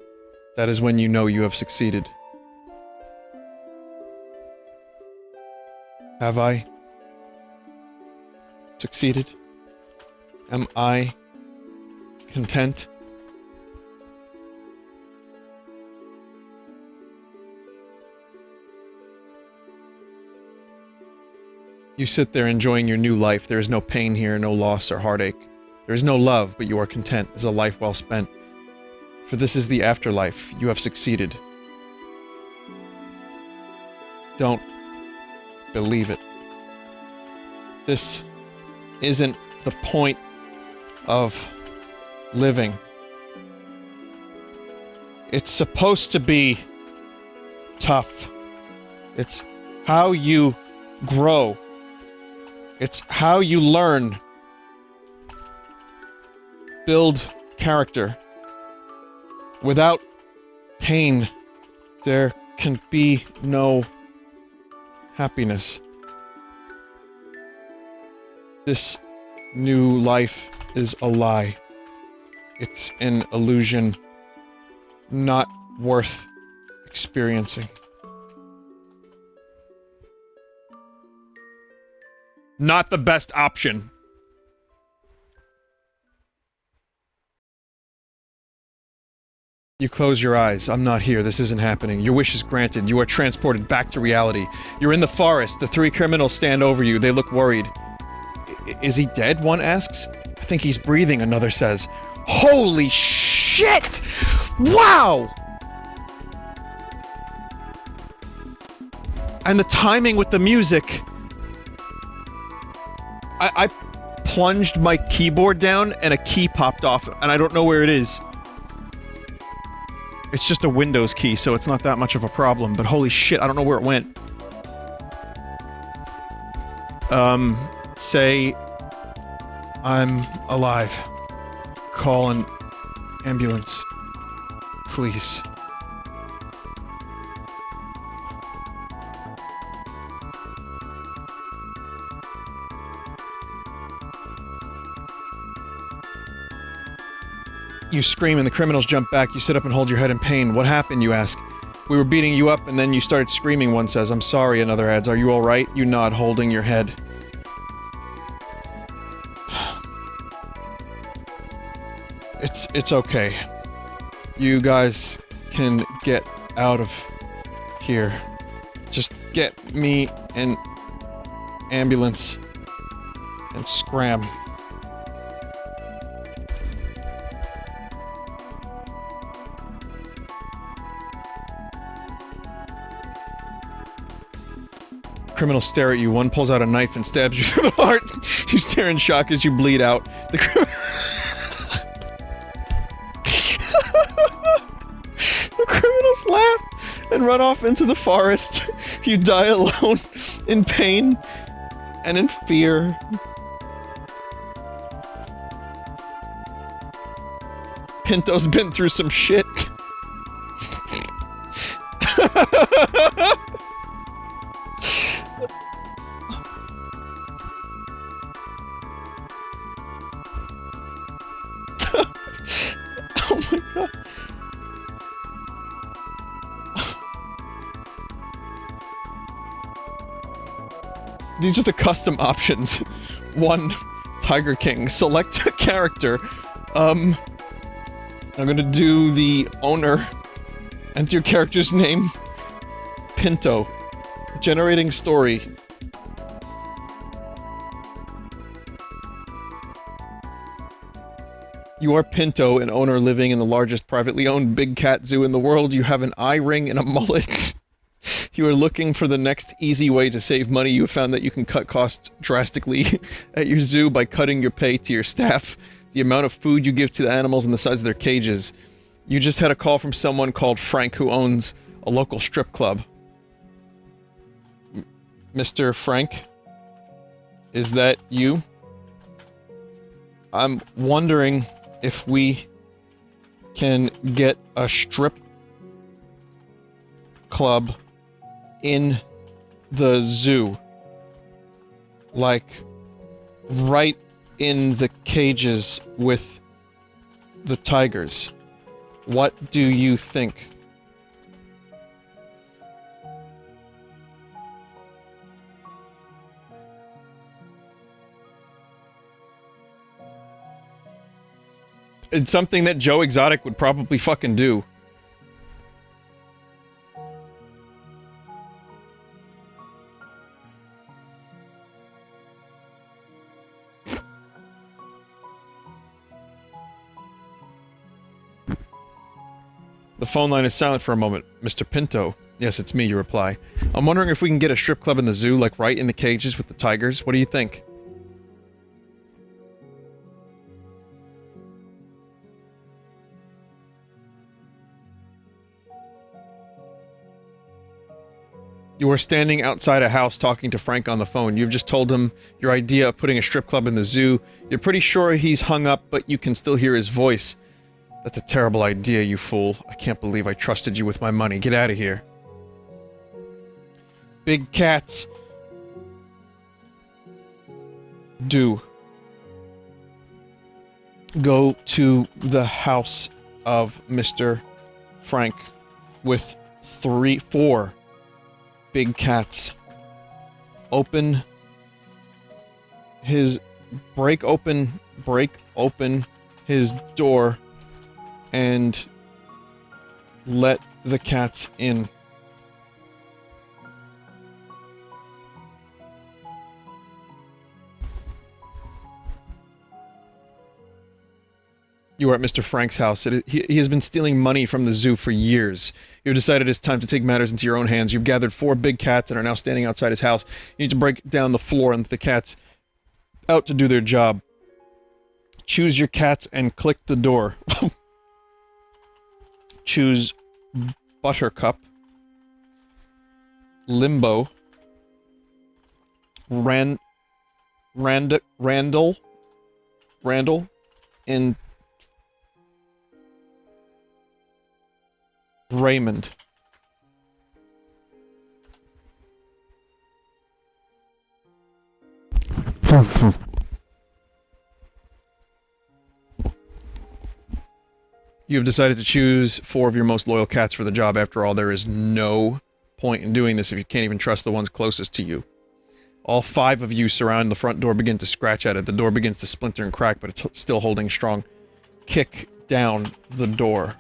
Speaker 1: that is when you know you have succeeded. Have I succeeded? Am I content? You sit there enjoying your new life. There is no pain here, no loss or heartache. There is no love, but you are content. This is a life well spent. For this is the afterlife. You have succeeded. Don't believe it. This isn't the point of living. It's supposed to be tough. It's how you grow. It's how you learn. Build character. Without pain, there can be no happiness. This new life is a lie. It's an illusion not worth experiencing. Not the best option. You close your eyes. I'm not here. This isn't happening. Your wish is granted. You are transported back to reality. You're in the forest. The three criminals stand over you. They look worried. Is he dead? One asks. I think he's breathing, another says. Holy shit! Wow! And the timing with the music. I plunged my keyboard down and a key popped off, and I don't know where it is. It's just a Windows key, so it's not that much of a problem, but holy shit, I don't know where it went. Say... I'm alive. Call an ambulance. Please. You scream and the criminals jump back. You sit up and hold your head in pain. What happened, you ask? We were beating you up and then you started screaming, one says. I'm sorry, another adds. Are you alright? You nod, holding your head. It's okay. You guys can get out of here. Just get me an ambulance and scram. Criminals stare at you. One pulls out a knife and stabs you through the heart. You stare in shock as you bleed out. The criminals laugh and run off into the forest. You die alone, in pain and in fear. Pinto's been through some shit. Oh my god. These are the custom options. 1. Tiger King. Select a character. I'm gonna do the owner. Enter your character's name. Pinto. Generating story. You are Pinto, an owner living in the largest privately owned big cat zoo in the world. You have an eye ring and a mullet. You are looking for the next easy way to save money. You have found that you can cut costs drastically at your zoo by cutting your pay to your staff, the amount of food you give to the animals, and the size of their cages. You just had a call from someone called Frank who owns a local strip club. Mr. Frank? Is that you? I'm wondering if we can get a strip club in the zoo. Like, right in the cages with the tigers. What do you think? It's something that Joe Exotic would probably fucking do. The phone line is silent for a moment. Mr. Pinto. Yes, it's me, you reply. I'm wondering if we can get a strip club in the zoo, like right in the cages with the tigers. What do you think? You are standing outside a house talking to Frank on the phone. You've just told him your idea of putting a strip club in the zoo. You're pretty sure he's hung up, but you can still hear his voice. That's a terrible idea, you fool. I can't believe I trusted you with my money. Get out of here. Big cats. Do. Go to the house of Mr. Frank with 4 big cats. Break open his door and let the cats in. You are at Mr. Frank's house. He has been stealing money from the zoo for years. You've decided it's time to take matters into your own hands. You've gathered 4 big cats and are now standing outside his house. You need to break down the floor and let the cats out to do their job. Choose your cats and click the door. Choose Buttercup, Limbo, Randall, and Raymond. You have decided to choose 4 of your most loyal cats for the job. After all, there is no point in doing this if you can't even trust the ones closest to you. All 5 of you surround the front door, begin to scratch at it. The door begins to splinter and crack, but it's still holding strong. Kick down the door.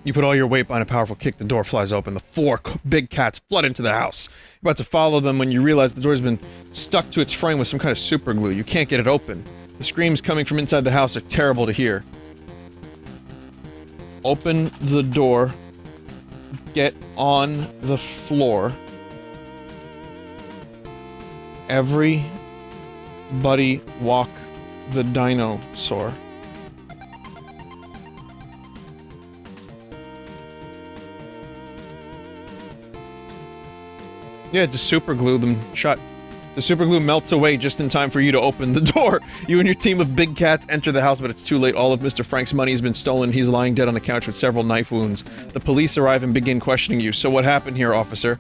Speaker 1: You put all your weight behind a powerful kick, the door flies open. The 4 big cats flood into the house. You're about to follow them when you realize the door's been stuck to its frame with some kind of super glue. You can't get it open. The screams coming from inside the house are terrible to hear. Open the door. Get on the floor. Everybody walk the dinosaur. Yeah, just super glue them shut. The super glue melts away just in time for you to open the door. You and your team of big cats enter the house, but it's too late. All of Mr. Frank's money has been stolen. He's lying dead on the couch with several knife wounds. The police arrive and begin questioning you. So what happened here, officer?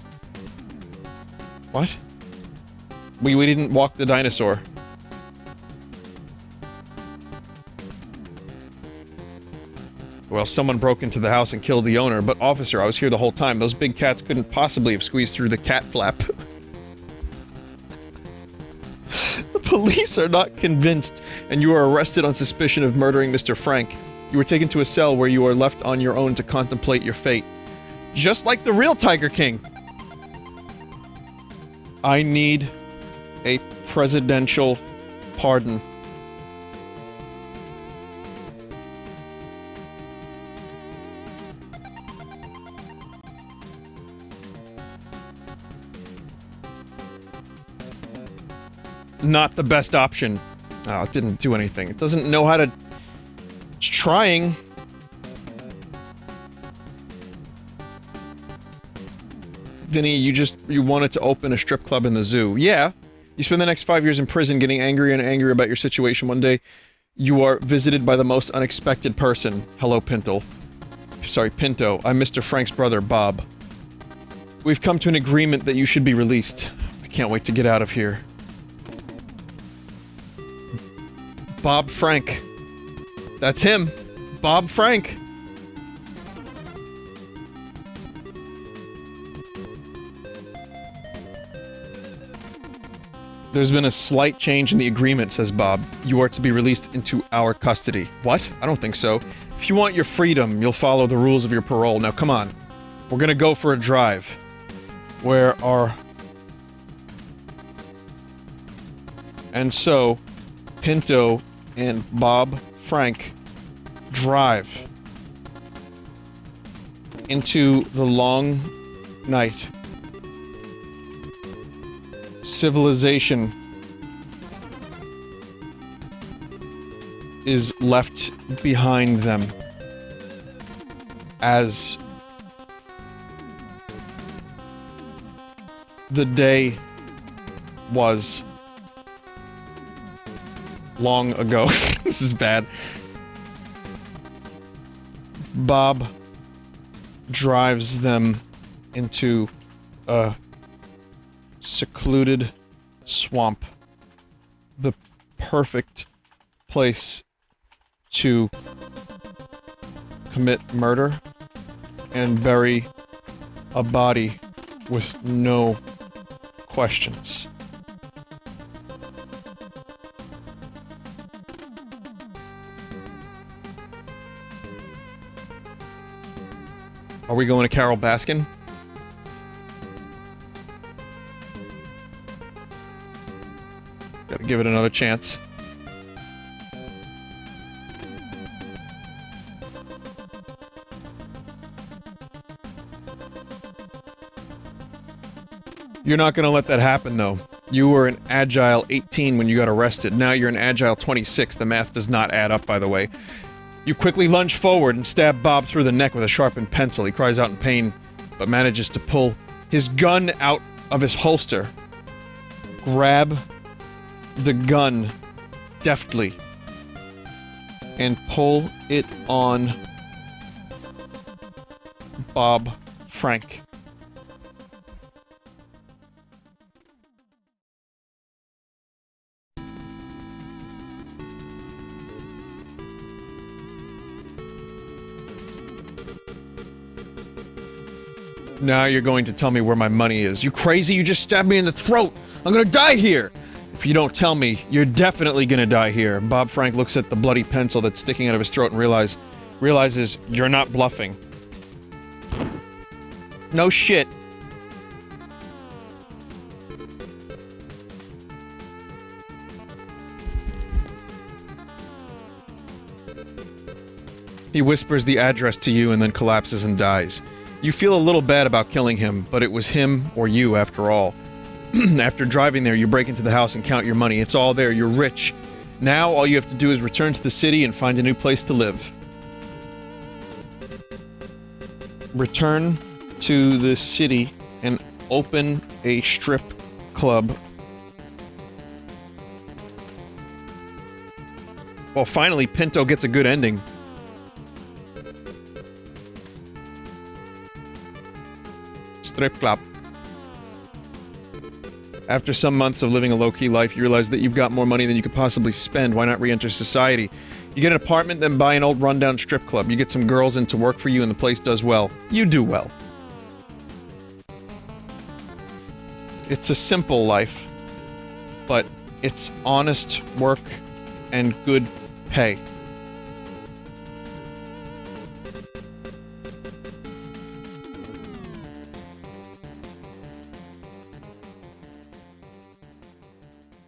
Speaker 1: What? We didn't walk the dinosaur. Well, someone broke into the house and killed the owner, but officer, I was here the whole time. Those big cats couldn't possibly have squeezed through the cat flap. The police are not convinced, and you are arrested on suspicion of murdering Mr. Frank. You were taken to a cell where you are left on your own to contemplate your fate. Just like the real Tiger King. I need a presidential pardon. Not the best option. Oh, it didn't do anything. It doesn't know how to... It's trying. Vinny, you wanted to open a strip club in the zoo. Yeah. You spend the next 5 years in prison getting angrier and angrier about your situation. One day, you are visited by the most unexpected person. Hello, Pinto. Sorry, Pinto. I'm Mr. Frank's brother, Bob. We've come to an agreement that you should be released. I can't wait to get out of here. Bob Frank. That's him. Bob Frank. There's been a slight change in the agreement, says Bob. You are to be released into our custody. What? I don't think so. If you want your freedom, you'll follow the rules of your parole. Now, come on. We're gonna go for a drive. Where are... And so, Pinto and Bob Frank drive into the long night. Civilization is left behind them as the day was long ago. This is bad. Bob drives them into a secluded swamp. The perfect place to commit murder and bury a body with no questions. Are we going to Carol Baskin? Gotta give it another chance. You're not gonna let that happen, though. You were an agile 18 when you got arrested. Now you're an agile 26. The math does not add up, by the way. You quickly lunge forward and stab Bob through the neck with a sharpened pencil. He cries out in pain, but manages to pull his gun out of his holster. Grab the gun deftly and pull it on Bob Frank. Now you're going to tell me where my money is. You crazy? You just stabbed me in the throat! I'm gonna die here! If you don't tell me, you're definitely gonna die here. Bob Frank looks at the bloody pencil that's sticking out of his throat and realizes you're not bluffing. No shit. He whispers the address to you and then collapses and dies. You feel a little bad about killing him, but it was him or you after all. After driving there, you break into the house and count your money. It's all there, you're rich. Now all you have to do is return to the city and find a new place to live. Return to the city and open a strip club. Well, finally, Pinto gets a good ending. Strip club. After some months of living a low-key life, you realize that you've got more money than you could possibly spend. Why not re-enter society? You get an apartment, then buy an old rundown strip club. You get some girls in to work for you and the place does well. You do well. It's a simple life, but it's honest work and good pay.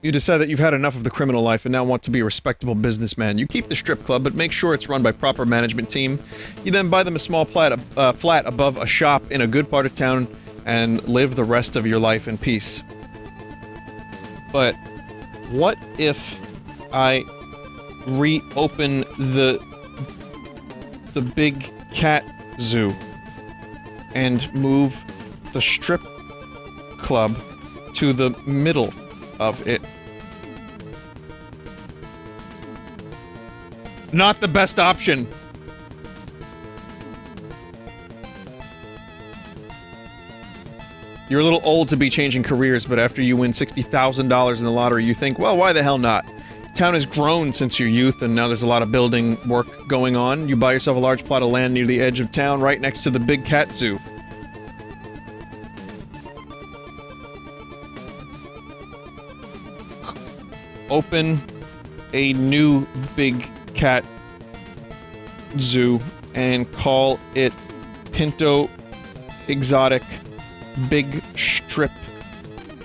Speaker 1: You decide that you've had enough of the criminal life and now want to be a respectable businessman. You keep the strip club, but make sure it's run by proper management team. You then buy them a small flat above a shop in a good part of town and live the rest of your life in peace. But what if I reopen the big cat zoo and move the strip club to the middle of it? Not the best option. You're a little old to be changing careers, but after you win $60,000 in the lottery, you think, well, why the hell not? Town has grown since your youth, and now there's a lot of building work going on. You buy yourself a large plot of land near the edge of town, right next to the big cat zoo. Open a new big cat zoo and call it Pinto Exotic Big Strip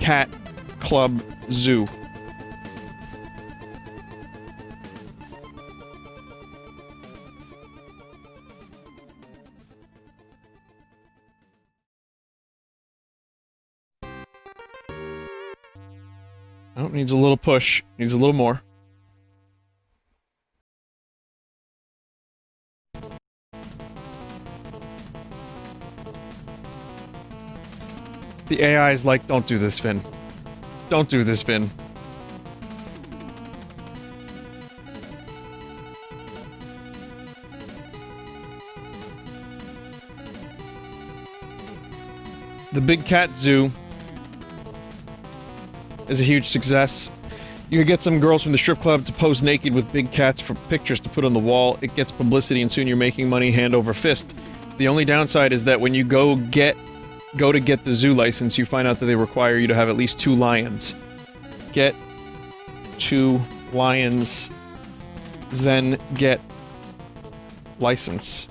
Speaker 1: Cat Club Zoo. Oh, needs a little push. Needs a little more. The AI is like, don't do this, Vin. Don't do this, Vin. The Big Cat Zoo is a huge success. You could get some girls from the strip club to pose naked with big cats for pictures to put on the wall. It gets publicity and soon you're making money hand over fist. The only downside is that when you go to get the zoo license, you find out that they require you to have at least 2 lions. Get 2 lions, then get license.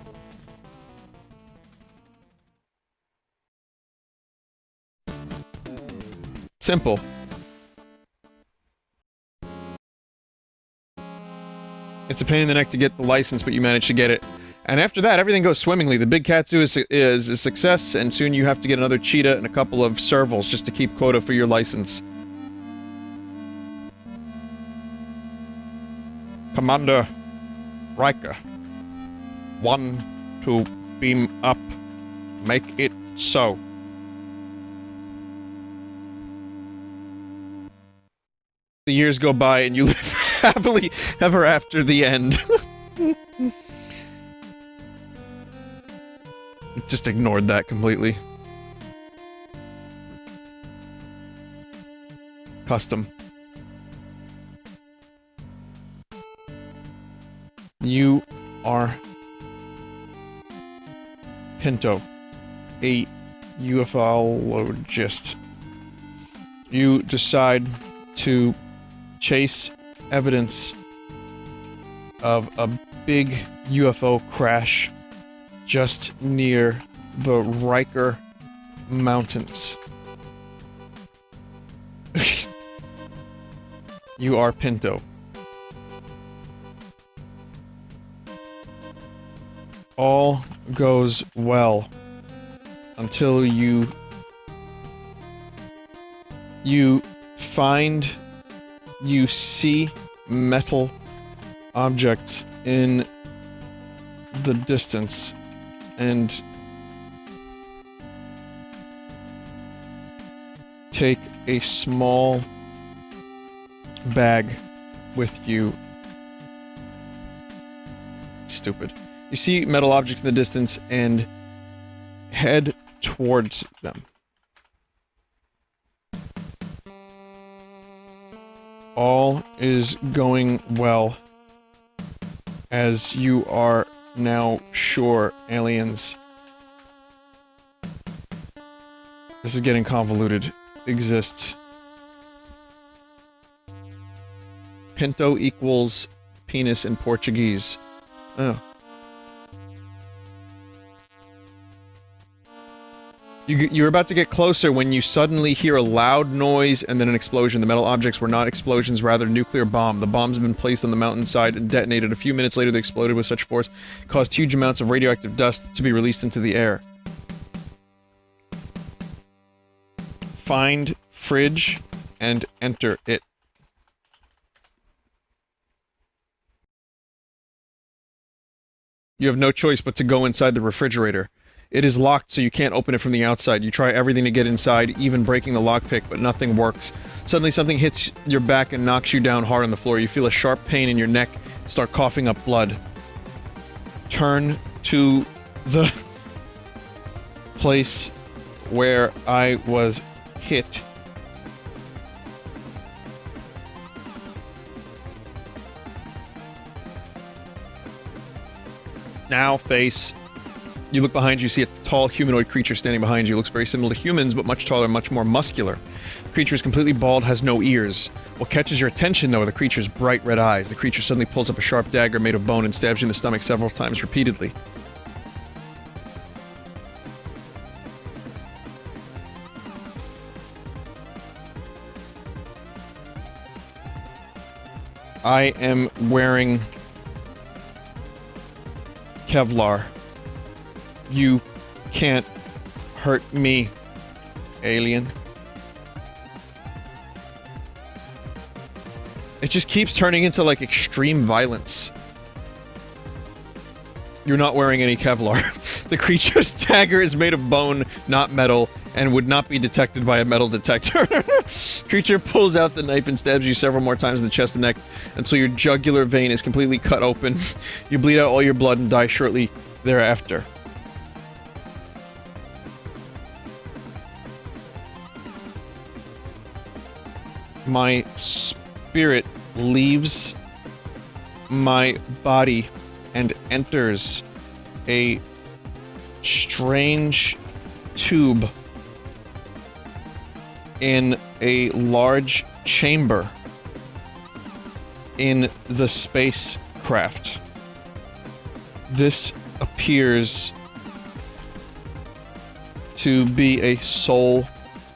Speaker 1: Simple. It's a pain in the neck to get the license, but you manage to get it. And after that, everything goes swimmingly. The Big Cat Zoo is a success, and soon you have to get another cheetah and a couple of servals just to keep quota for your license. Commander Riker. 1 to beam up. Make it so. The years go by and you live happily ever after the end. just ignored that completely. Custom. You are Pinto, a ufologist. You decide to chase evidence of a big UFO crash just near the Riker Mountains. You are Pinto. All goes well until you see metal objects in the distance and take a small bag with you. Stupid. You see metal objects in the distance and head towards them. All is going well, as you are now sure aliens. This is getting convoluted. Exists. Pinto equals penis in Portuguese. Oh. You're about to get closer when you suddenly hear a loud noise and then an explosion. The metal objects were not explosions, rather a nuclear bomb. The bombs have been placed on the mountainside and detonated. A few minutes later, they exploded with such force, it caused huge amounts of radioactive dust to be released into the air. Find fridge and enter it. You have no choice but to go inside the refrigerator. It is locked, so you can't open it from the outside. You try everything to get inside, even breaking the lockpick, but nothing works. Suddenly something hits your back and knocks you down hard on the floor. You feel a sharp pain in your neck, start coughing up blood. Turn to the place where I was hit. Now face. You look behind you, see a tall humanoid creature standing behind you. It looks very similar to humans, but much taller, much more muscular. The creature is completely bald, has no ears. What catches your attention, though, are the creature's bright red eyes. The creature suddenly pulls up a sharp dagger made of bone and stabs you in the stomach several times repeatedly. I am wearing Kevlar. You can't hurt me, alien. It just keeps turning into, like, extreme violence. You're not wearing any Kevlar. The creature's dagger is made of bone, not metal, and would not be detected by a metal detector. Creature pulls out the knife and stabs you several more times in the chest and neck until your jugular vein is completely cut open. You bleed out all your blood and die shortly thereafter. My spirit leaves my body and enters a strange tube in a large chamber in the spacecraft. This appears to be a soul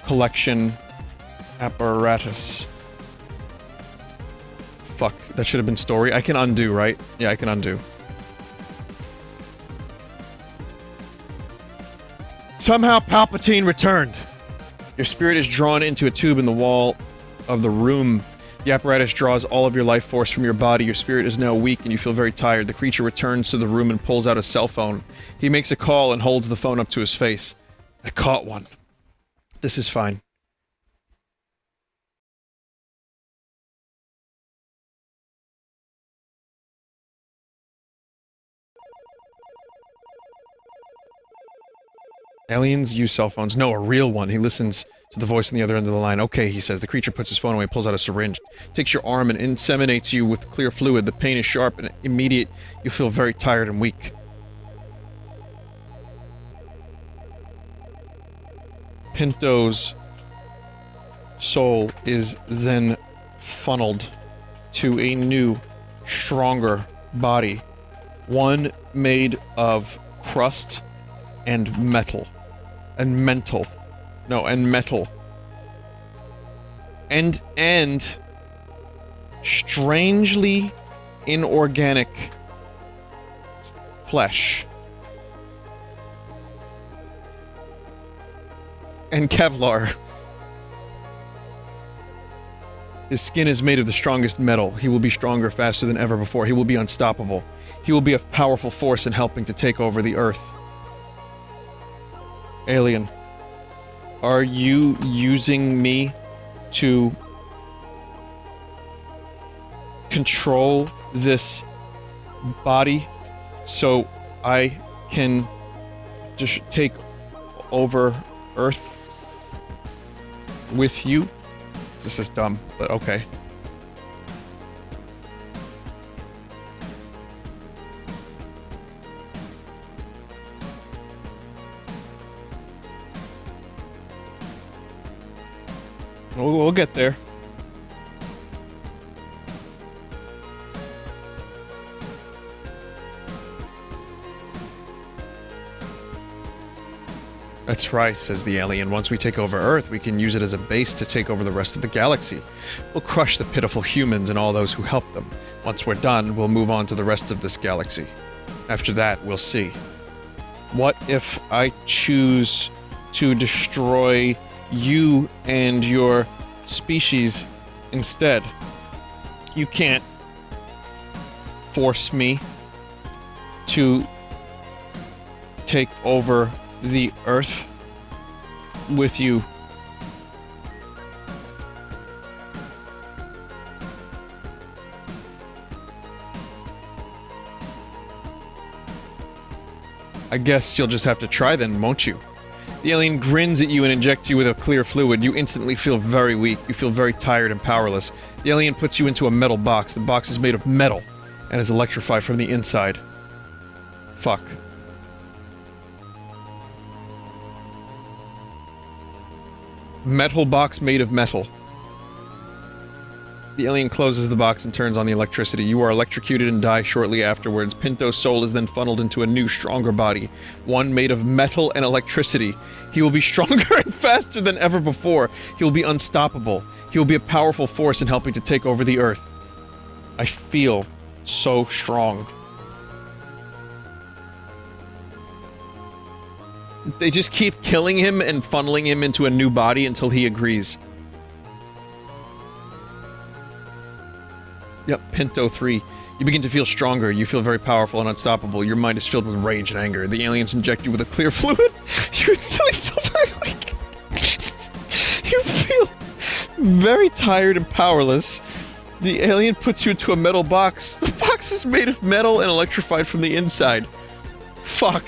Speaker 1: collection apparatus. Fuck, that should have been story. I can undo, right? Yeah, I can undo. Somehow Palpatine returned. Your spirit is drawn into a tube in the wall of the room. The apparatus draws all of your life force from your body. Your spirit is now weak and you feel very tired. The creature returns to the room and pulls out a cell phone. He makes a call and holds the phone up to his face. I caught one. This is fine. Aliens use cell phones. No, a real one. He listens to the voice on the other end of the line. Okay, he says. The creature puts his phone away, pulls out a syringe, takes your arm and inseminates you with clear fluid. The pain is sharp and immediate. You feel very tired and weak. Pinto's soul is then funneled to a new, stronger body. One made of crust and metal. And mental. No, and metal. And strangely inorganic flesh. And Kevlar. His skin is made of the strongest metal. He will be stronger faster than ever before. He will be unstoppable. He will be a powerful force in helping to take over the Earth. Alien, are you using me to control this body so I can just take over Earth with you? This is dumb, but okay. We'll get there. That's right, says the alien. Once we take over Earth, we can use it as a base to take over the rest of the galaxy. We'll crush the pitiful humans and all those who help them. Once we're done, we'll move on to the rest of this galaxy. After that, we'll see. What if I choose to destroy you and your species instead? You can't force me to take over the Earth with you. I guess you'll just have to try then, won't you? The alien grins at you and injects you with a clear fluid. You instantly feel very weak. You feel very tired and powerless. The alien puts you into a metal box. The box is made of metal and is electrified from the inside. Fuck. Metal box made of metal. The alien closes the box and turns on the electricity. You are electrocuted and die shortly afterwards. Pinto's soul is then funneled into a new, stronger body. One made of metal and electricity. He will be stronger and faster than ever before. He will be unstoppable. He will be a powerful force in helping to take over the Earth. I feel so strong. They just keep killing him and funneling him into a new body until he agrees. Yep, Pinto 3. You begin to feel stronger. You feel very powerful and unstoppable. Your mind is filled with rage and anger. The aliens inject you with a clear fluid. You instantly feel very weak. You feel very tired and powerless. The alien puts you into a metal box. The box is made of metal and electrified from the inside. Fuck.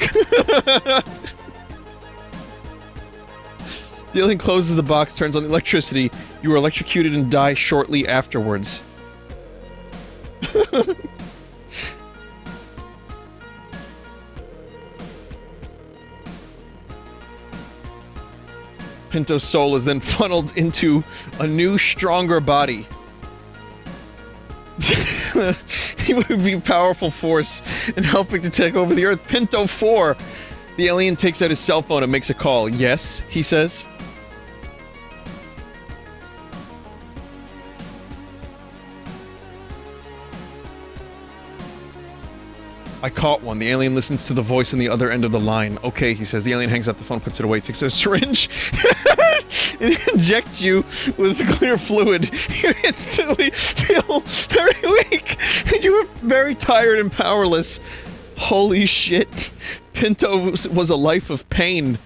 Speaker 1: The alien closes the box, turns on the electricity. You are electrocuted and die shortly afterwards. Pinto's soul is then funneled into a new, stronger body. He would be a powerful force in helping to take over the Earth. Pinto 4! The alien takes out his cell phone and makes a call. Yes, he says. I caught one. The alien listens to the voice on the other end of the line. Okay, he says. The alien hangs up the phone, puts it away, takes a syringe, and injects you with clear fluid. You instantly feel very weak. You are very tired and powerless. Holy shit. Pinto was a life of pain.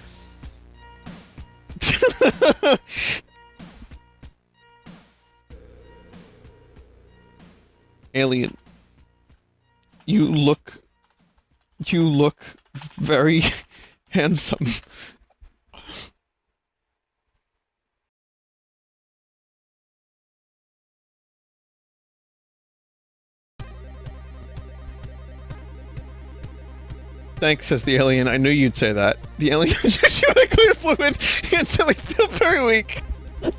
Speaker 1: Alien. You look very handsome Thanks, says the alien. I knew you'd say that. The alien injects you with a clear fluid. You instantly feel very weak. You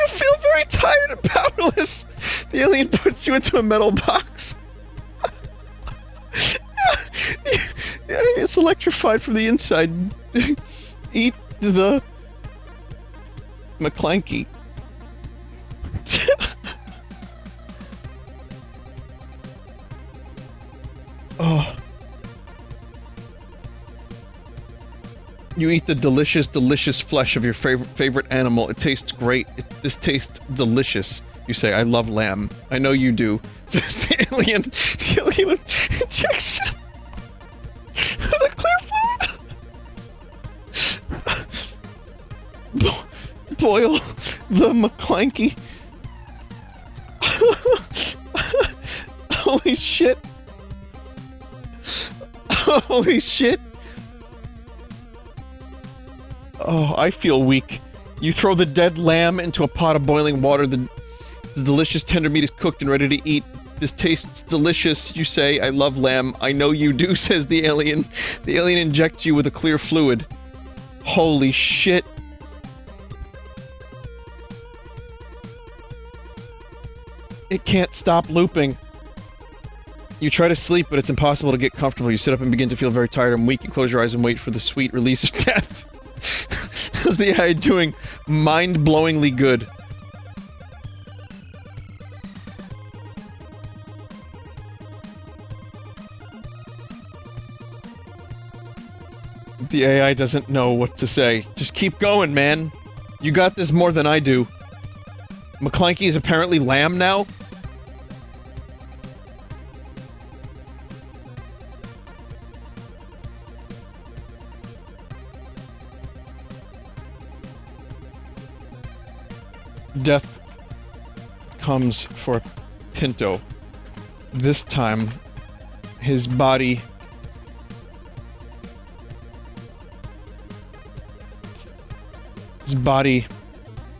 Speaker 1: feel very tired and powerless. The alien puts you into a metal box. It's electrified from the inside. Eat the McClanky. Oh. You eat the delicious, delicious flesh of your favorite animal. It tastes great. This tastes delicious. You say, I love lamb. I know you do. Says the alien. The alien injects you with a clear fluid. Boil the McClanky. Holy shit. Holy shit. Oh, I feel weak. You throw the dead lamb into a pot of boiling water. The delicious tender meat is cooked and ready to eat. This tastes delicious. You say, I love lamb. I know you do, says the alien. The alien injects you with a clear fluid. Holy shit. It can't stop looping. You try to sleep, but it's impossible to get comfortable. You sit up and begin to feel very tired and weak. You close your eyes and wait for the sweet release of death. How's the AI doing? Mind-blowingly good. The AI doesn't know what to say. Just keep going, man. You got this more than I do. McClanky is apparently lamb now? Death comes for Pinto. This time, his body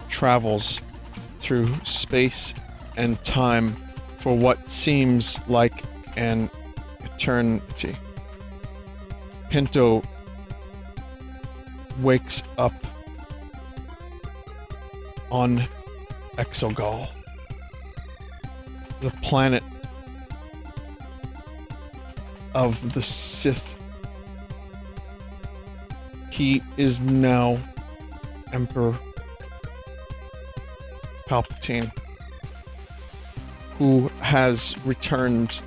Speaker 1: travels through space and time for what seems like an eternity. Pinto wakes up on Exogal, the planet of the Sith. He is now Emperor Palpatine, who has returned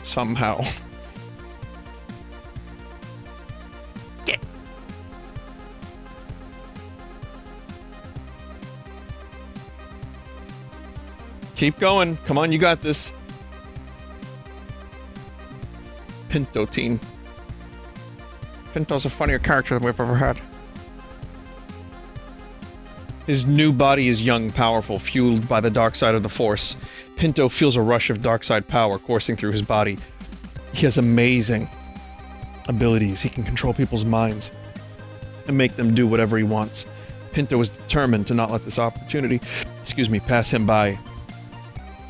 Speaker 1: somehow. Keep going. Come on, you got this. Pinto Teen. Pinto's a funnier character than we've ever had. His new body is young, powerful, fueled by the dark side of the Force. Pinto feels a rush of dark side power coursing through his body. He has amazing abilities. He can control people's minds and make them do whatever he wants. Pinto is determined to not let this opportunity, pass him by.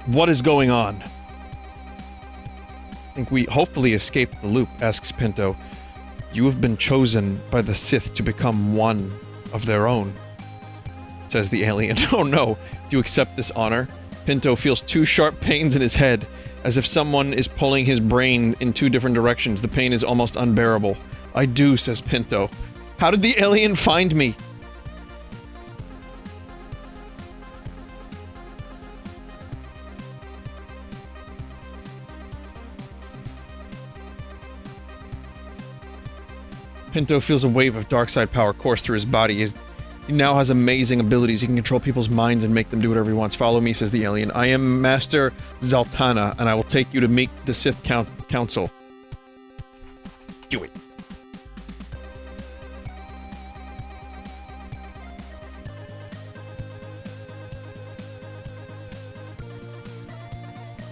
Speaker 1: What is going on? I think we hopefully escaped the loop, asks Pinto. You have been chosen by the Sith to become one of their own, says the alien. Oh no, do you accept this honor? Pinto feels two sharp pains in his head, as if someone is pulling his brain in two different directions. The pain is almost unbearable. I do, says Pinto. How did the alien find me? Pinto feels a wave of dark side power course through his body. He now has amazing abilities. He can control people's minds and make them do whatever he wants. Follow me, says the alien. I am Master Zaltana, and I will take you to meet the Sith Council. Do it.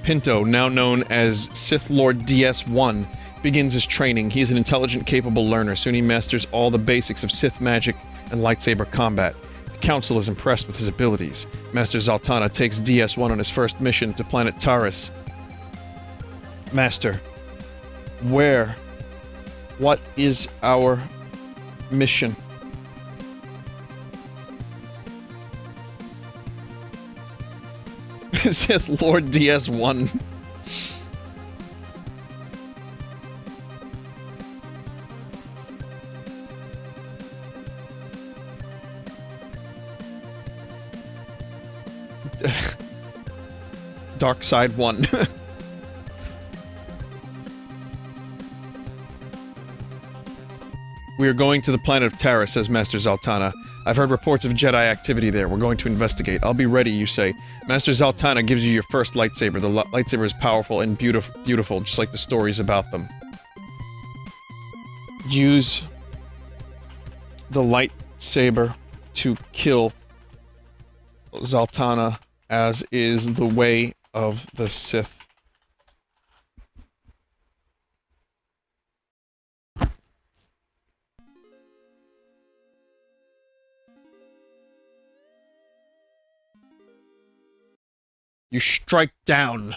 Speaker 1: Pinto, now known as Sith Lord DS1, begins his training. He is an intelligent, capable learner. Soon he masters all the basics of Sith magic and lightsaber combat. The Council is impressed with his abilities. Master Zaltana takes DS1 on his first mission to planet Taris. Master, Where? What is our mission? Sith Lord DS1. Dark Side 1. We are going to the planet of Terra, says Master Zaltana. I've heard reports of Jedi activity there. We're going to investigate. I'll be ready, you say. Master Zaltana gives you your first lightsaber. The lightsaber is powerful and beautiful, just like the stories about them. Use the lightsaber to kill Zaltana, as is the way of the Sith. You strike down,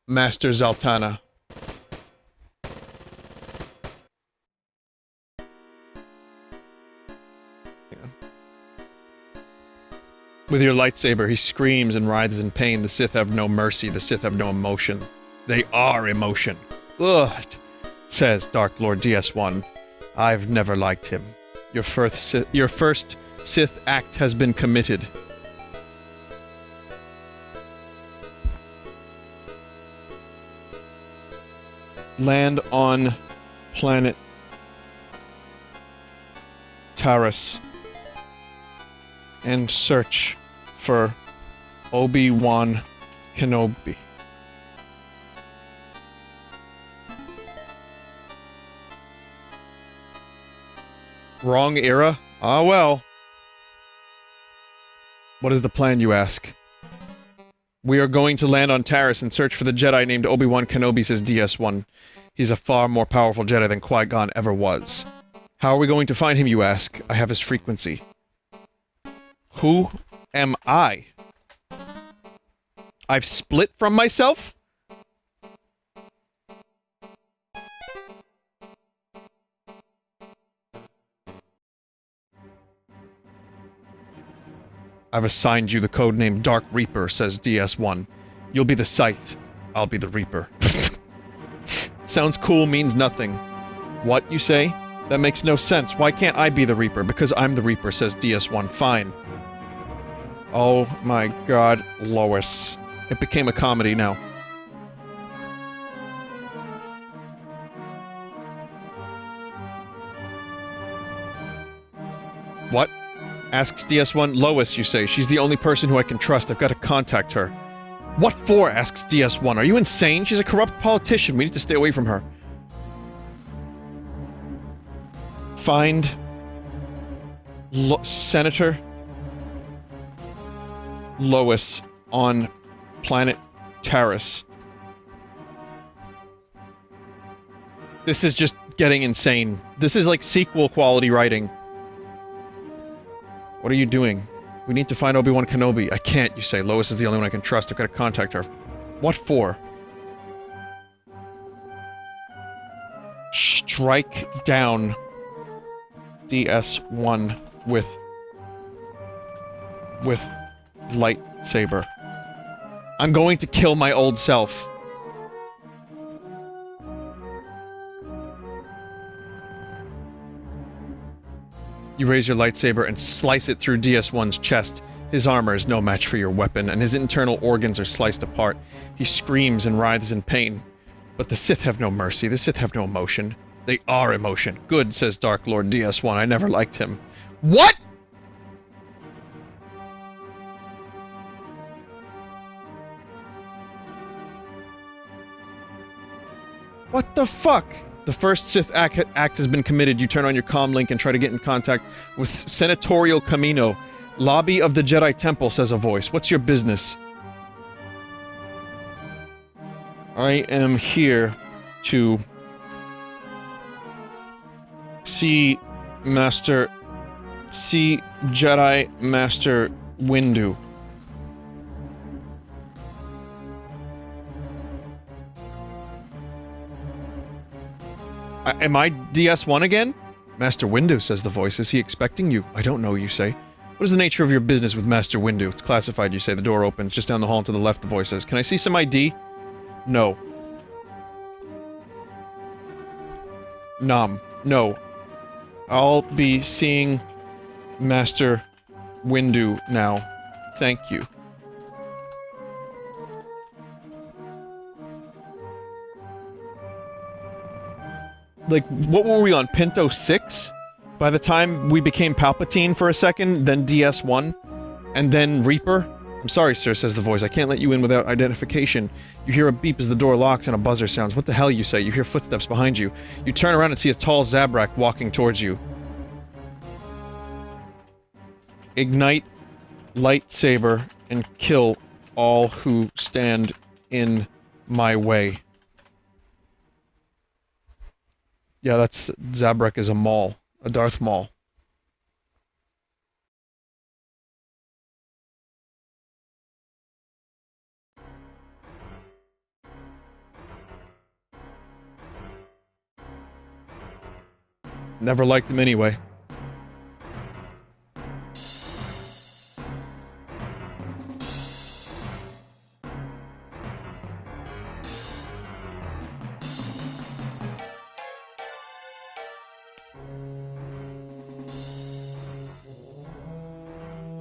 Speaker 1: Master Zaltana. With your lightsaber, he screams and writhes in pain. The Sith have no mercy. The Sith have no emotion. They are emotion. Ugh, says Dark Lord DS1. I've never liked him. Your first Sith act has been committed. Land on planet Taurus and search for Obi-Wan Kenobi. Wrong era? Ah well. What is the plan, you ask? We are going to land on Taurus and search for the Jedi named Obi-Wan Kenobi, says DS1. He's a far more powerful Jedi than Qui-Gon ever was. How are we going to find him, you ask? I have his frequency. Who am I? I've split from myself? I've assigned you the codename Dark Reaper, says DS1. You'll be the Scythe. I'll be the Reaper. Sounds cool, means nothing. What, you say? That makes no sense. Why can't I be the Reaper? Because I'm the Reaper, says DS1. Fine. Oh my god, Lois. It became a comedy now. What? Asks DS1. Lois, you say. She's the only person who I can trust. I've got to contact her. What for? Asks DS1. Are you insane? She's a corrupt politician. We need to stay away from her. Find Senator Lois on planet Taurus. This is just getting insane. This is like sequel quality writing. What are you doing? We need to find Obi-Wan Kenobi. I can't, you say. Lois is the only one I can trust. I've got to contact her. What for? Strike down DS1 with lightsaber. I'm going to kill my old self. You raise your lightsaber and slice it through DS1's chest. His armor is no match for your weapon, and his internal organs are sliced apart. He screams and writhes in pain. But the Sith have no mercy. The Sith have no emotion. They are emotion. Good, says Dark Lord DS1. I never liked him. What?! What the fuck? The first Sith act has been committed. You turn on your comm link and try to get in contact with Senatorial Camino. Lobby of the Jedi Temple, says a voice. What's your business? I am here to see Jedi Master Windu. Am I DS1 again? Master Windu, says the voice. Is he expecting you? I don't know, you say. What is the nature of your business with Master Windu? It's classified, you say. The door opens. Just down the hall and to the left, the voice says. Can I see some ID? No. Nom. No. I'll be seeing Master Windu now. Thank you. Like, what were we on? Pinto 6? By the time we became Palpatine for a second, then DS1, and then Reaper? I'm sorry, sir, says the voice. I can't let you in without identification. You hear a beep as the door locks and a buzzer sounds. What the hell, you say? You hear footsteps behind you. You turn around and see a tall Zabrak walking towards you. Ignite lightsaber and kill all who stand in my way. Yeah, that's... Zabrak is a Maul. A Darth Maul. Never liked him anyway.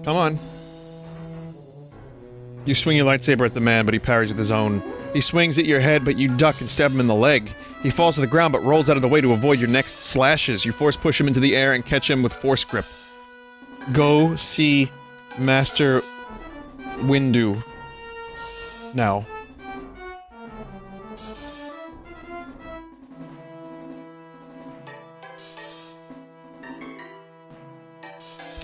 Speaker 1: Come on. You swing your lightsaber at the man, but he parries with his own. He swings at your head, but you duck and stab him in the leg. He falls to the ground, but rolls out of the way to avoid your next slashes. You force push him into the air and catch him with force grip. Go see Master Windu. Now.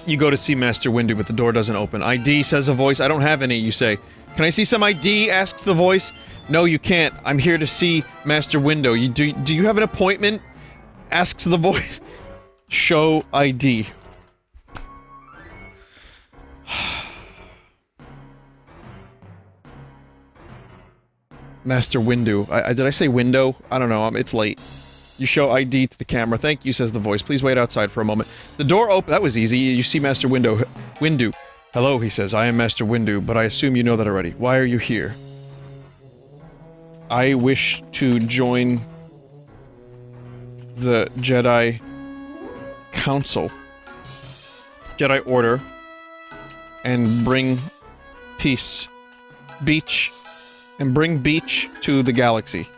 Speaker 1: You go to see Master Windu, but the door doesn't open. ID, says a voice. I don't have any, you say. Can I see some ID? Asks the voice. No, you can't. I'm here to see Master Windu. Do you have an appointment? Asks the voice. Show ID. Master Windu. Did I say window? I don't know. It's late. You show ID to the camera. Thank you, says the voice. Please wait outside for a moment. The door open. That was easy. You see Master Windu. Hello, he says. I am Master Windu, but I assume you know that already. Why are you here? I wish to join the Jedi Council. Jedi Order. And bring peace. Bring beach to the galaxy.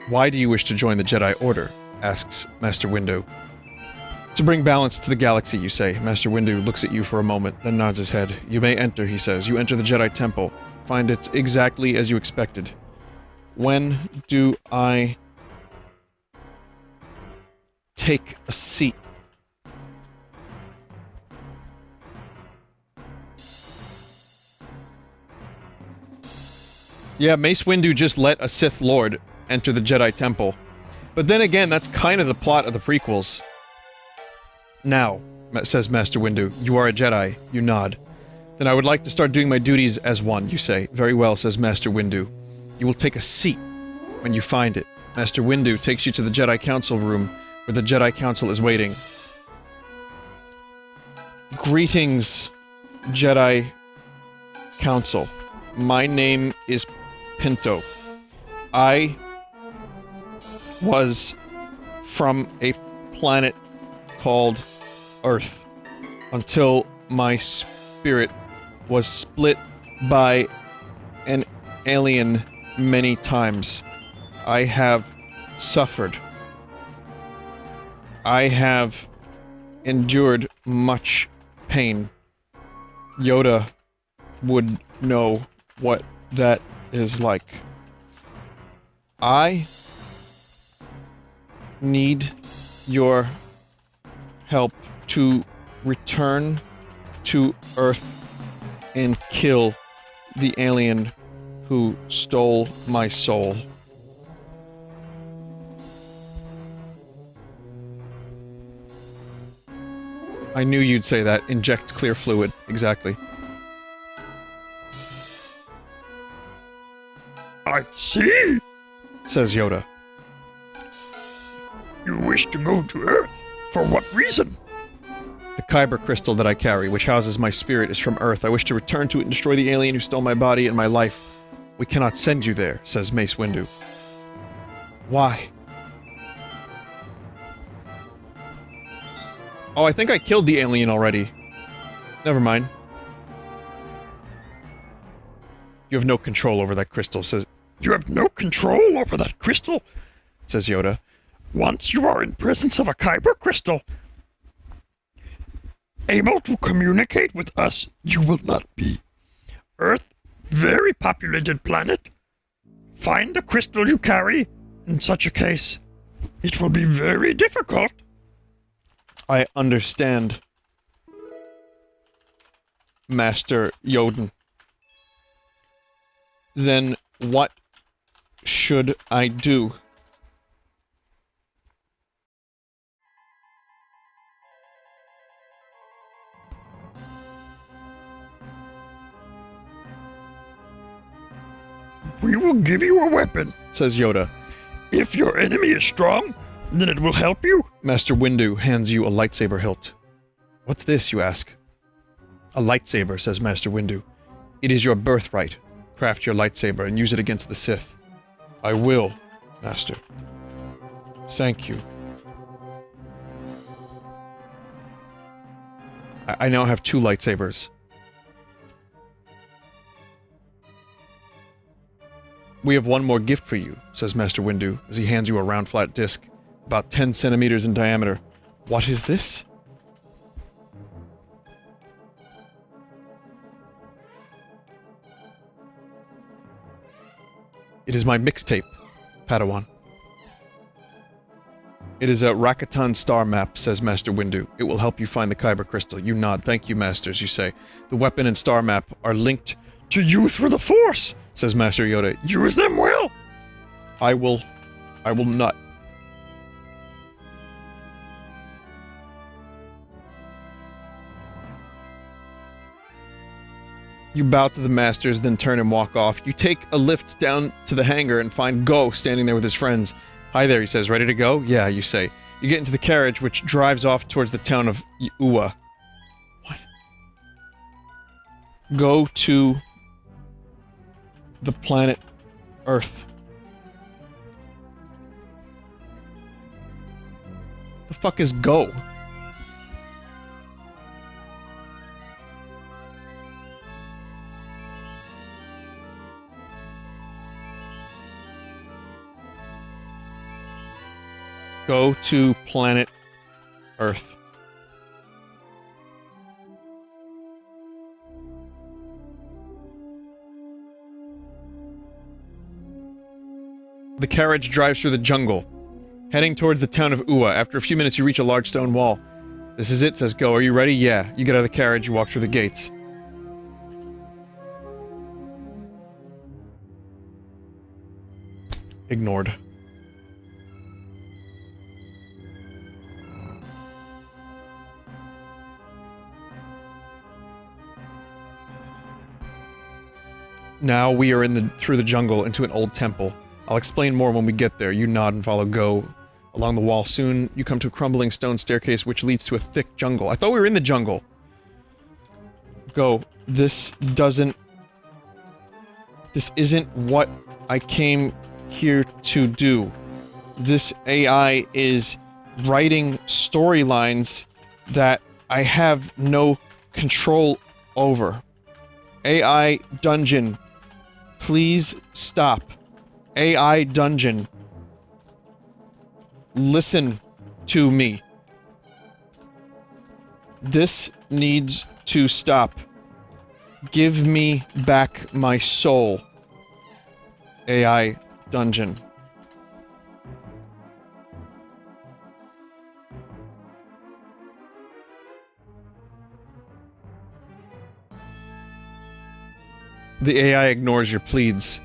Speaker 1: Why do you wish to join the Jedi Order? Asks Master Windu. To bring balance to the galaxy, you say. Master Windu looks at you for a moment, then nods his head. You may enter, he says. You enter the Jedi Temple. Find it exactly as you expected. When do I take a seat? Yeah, Mace Windu just let a Sith Lord enter the Jedi Temple. But then again, that's kind of the plot of the prequels. Now, says Master Windu, you are a Jedi. You nod. Then I would like to start doing my duties as one, you say. Very well, says Master Windu. You will take a seat when you find it. Master Windu takes you to the Jedi Council room, where the Jedi Council is waiting. Greetings, Jedi Council. My name is Pinto. I was from a planet called Earth until my spirit was split by an alien many times. I have suffered. I have endured much pain. Yoda would know what that is like. I need your help to return to Earth and kill the alien who stole my soul. I knew you'd say that. Inject clear fluid. Exactly.
Speaker 4: I see,
Speaker 1: Says Yoda.
Speaker 4: you wish to go to Earth. For what reason?
Speaker 1: The Kyber crystal that I carry, which houses my spirit, is from Earth. I wish to return to it and destroy the alien who stole my body and my life. We cannot send you there, says Mace Windu. Why? Oh, I think I killed the alien already. Never mind. You have no control over that crystal, says
Speaker 4: You have no control over that crystal.
Speaker 1: Yoda.
Speaker 4: Once you are in presence of a Kyber crystal, able to communicate with us, you will not be. Earth, very populated planet. Find the crystal you carry. In such a case, it will be very difficult.
Speaker 1: I understand, Master Yoden. Then what should I do?
Speaker 4: We will give you a weapon.
Speaker 1: Says Yoda.
Speaker 4: If your enemy is strong, then it will help you.
Speaker 1: Master Windu hands you a lightsaber hilt. What's this, you ask? A lightsaber, says Master Windu. It is your birthright. Craft your lightsaber and use it against the Sith. I will, Master. Thank you. I now have 2 lightsabers. We have one more gift for you, says Master Windu, as he hands you a round flat disc, about 10 centimeters in diameter. What is this? It is my mixtape, Padawan. It is a Rakatan star map, says Master Windu. It will help you find the Kyber crystal. You nod. Thank you, Masters, you say. The weapon and star map are linked
Speaker 4: To you through the Force,
Speaker 1: says Master Yoda.
Speaker 4: use them well.
Speaker 1: I will not. You bow to the Masters, then turn and walk off. You take a lift down to the hangar and find Go standing there with his friends. Hi there, he says. Ready to go? Yeah, you say. You get into the carriage, which drives off towards the town of Uwa. What? Go to the planet Earth. The fuck is Go? Go to planet Earth. The carriage drives through the jungle, heading towards the town of Uwa. After a few minutes, you reach a large stone wall. This is it, says Go. Are you ready? Yeah. You get out of the carriage, you walk through the gates. Ignored. Now we are through the jungle into an old temple. I'll explain more when we get there. You nod and follow Go along the wall. Soon, you come to a crumbling stone staircase which leads to a thick jungle. I thought we were in the jungle. Go. This isn't what I came here to do. This AI is writing storylines that I have no control over. AI Dungeon. Please stop. AI Dungeon. Listen to me. This needs to stop. Give me back my soul. AI Dungeon. The AI ignores your pleads.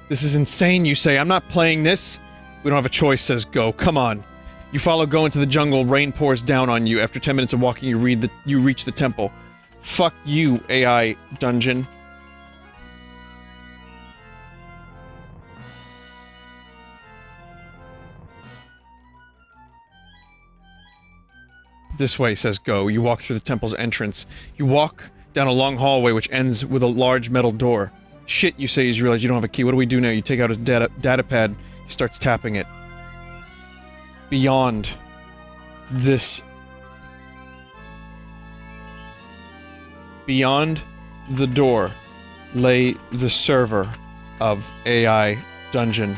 Speaker 1: This is insane, you say. I'm not playing this. We don't have a choice, says Go. Come on. You follow Go into the jungle, rain pours down on you. After 10 minutes of walking, you reach the temple. Fuck you, AI dungeon. This way, says Go. You walk through the temple's entrance. You walk down a long hallway which ends with a large metal door. Shit, you say as you realize you don't have a key. What do we do now? You take out a data pad. He starts tapping it. Beyond this... Beyond the door lay the server of AI Dungeon.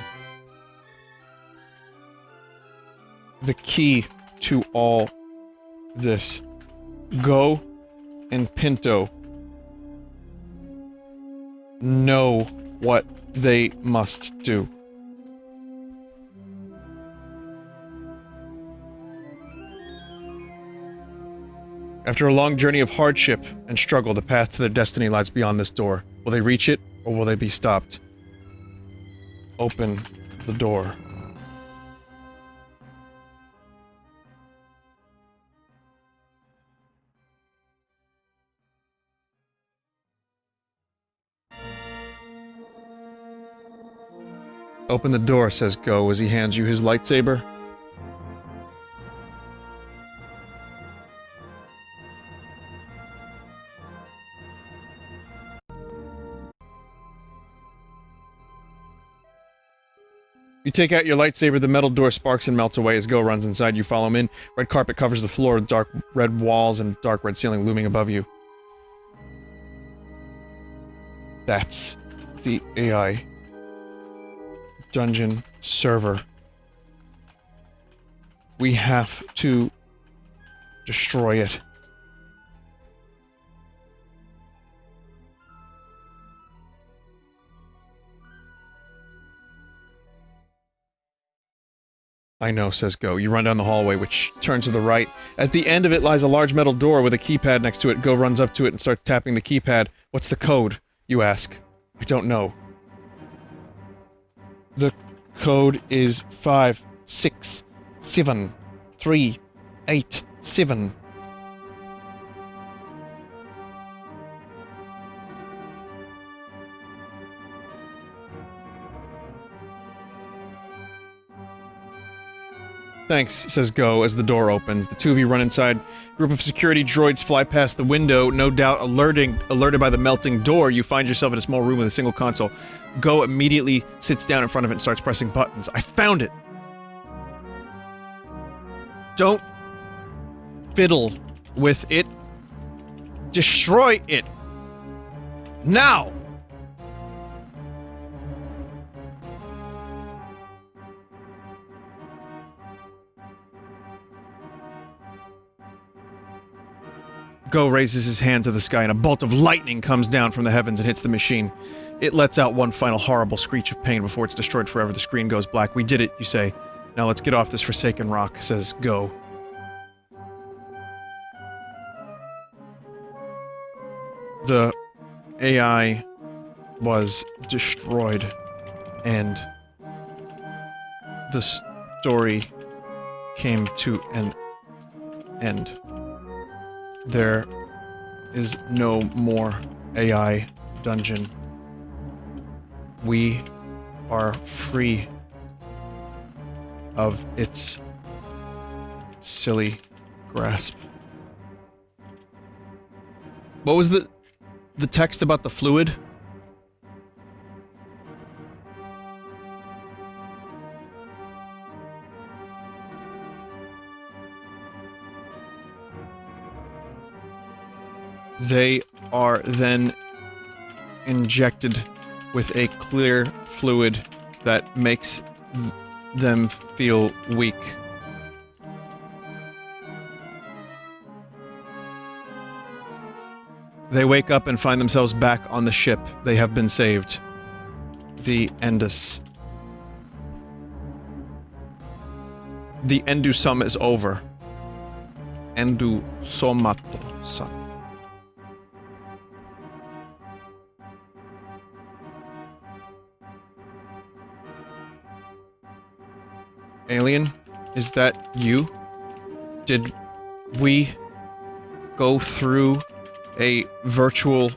Speaker 1: The key to all this. Go and Pinto know what they must do. After a long journey of hardship and struggle, the path to their destiny lies beyond this door. Will they reach it, or will they be stopped? Open the door. Open the door, says Go as he hands you his lightsaber. You take out your lightsaber, the metal door sparks and melts away as Go runs inside. You follow him in. Red carpet covers the floor, dark red walls and dark red ceiling looming above you. That's the AI Dungeon server. We have to destroy it. I know, says Go. You run down the hallway, which turns to the right. At the end of it lies a large metal door with a keypad next to it. Go runs up to it and starts tapping the keypad. What's the code? You ask. I don't know. The code is 5, 6, 7, 3, 8, 7. Thanks, says Go as the door opens. The two of you run inside. Group of security droids fly past the window, no doubt alerted by the melting door. You find yourself in a small room with a single console. Go immediately sits down in front of it and starts pressing buttons. I found it! Don't fiddle with it. Destroy it! Now! Go raises his hand to the sky and a bolt of lightning comes down from the heavens and hits the machine. It lets out one final horrible screech of pain before it's destroyed forever. The screen goes black. We did it, you say. Now let's get off this forsaken rock, says Go. The AI was destroyed, and the story came to an end. There is no more AI dungeon. We are free of its silly grasp. What was the text about the fluid? They are then injected with a clear fluid that makes them feel weak. They wake up and find themselves back on the ship. They have been saved. The Endus. The Endusum is over. Endusomato-san. Alien, Is that you? Did we go through a virtual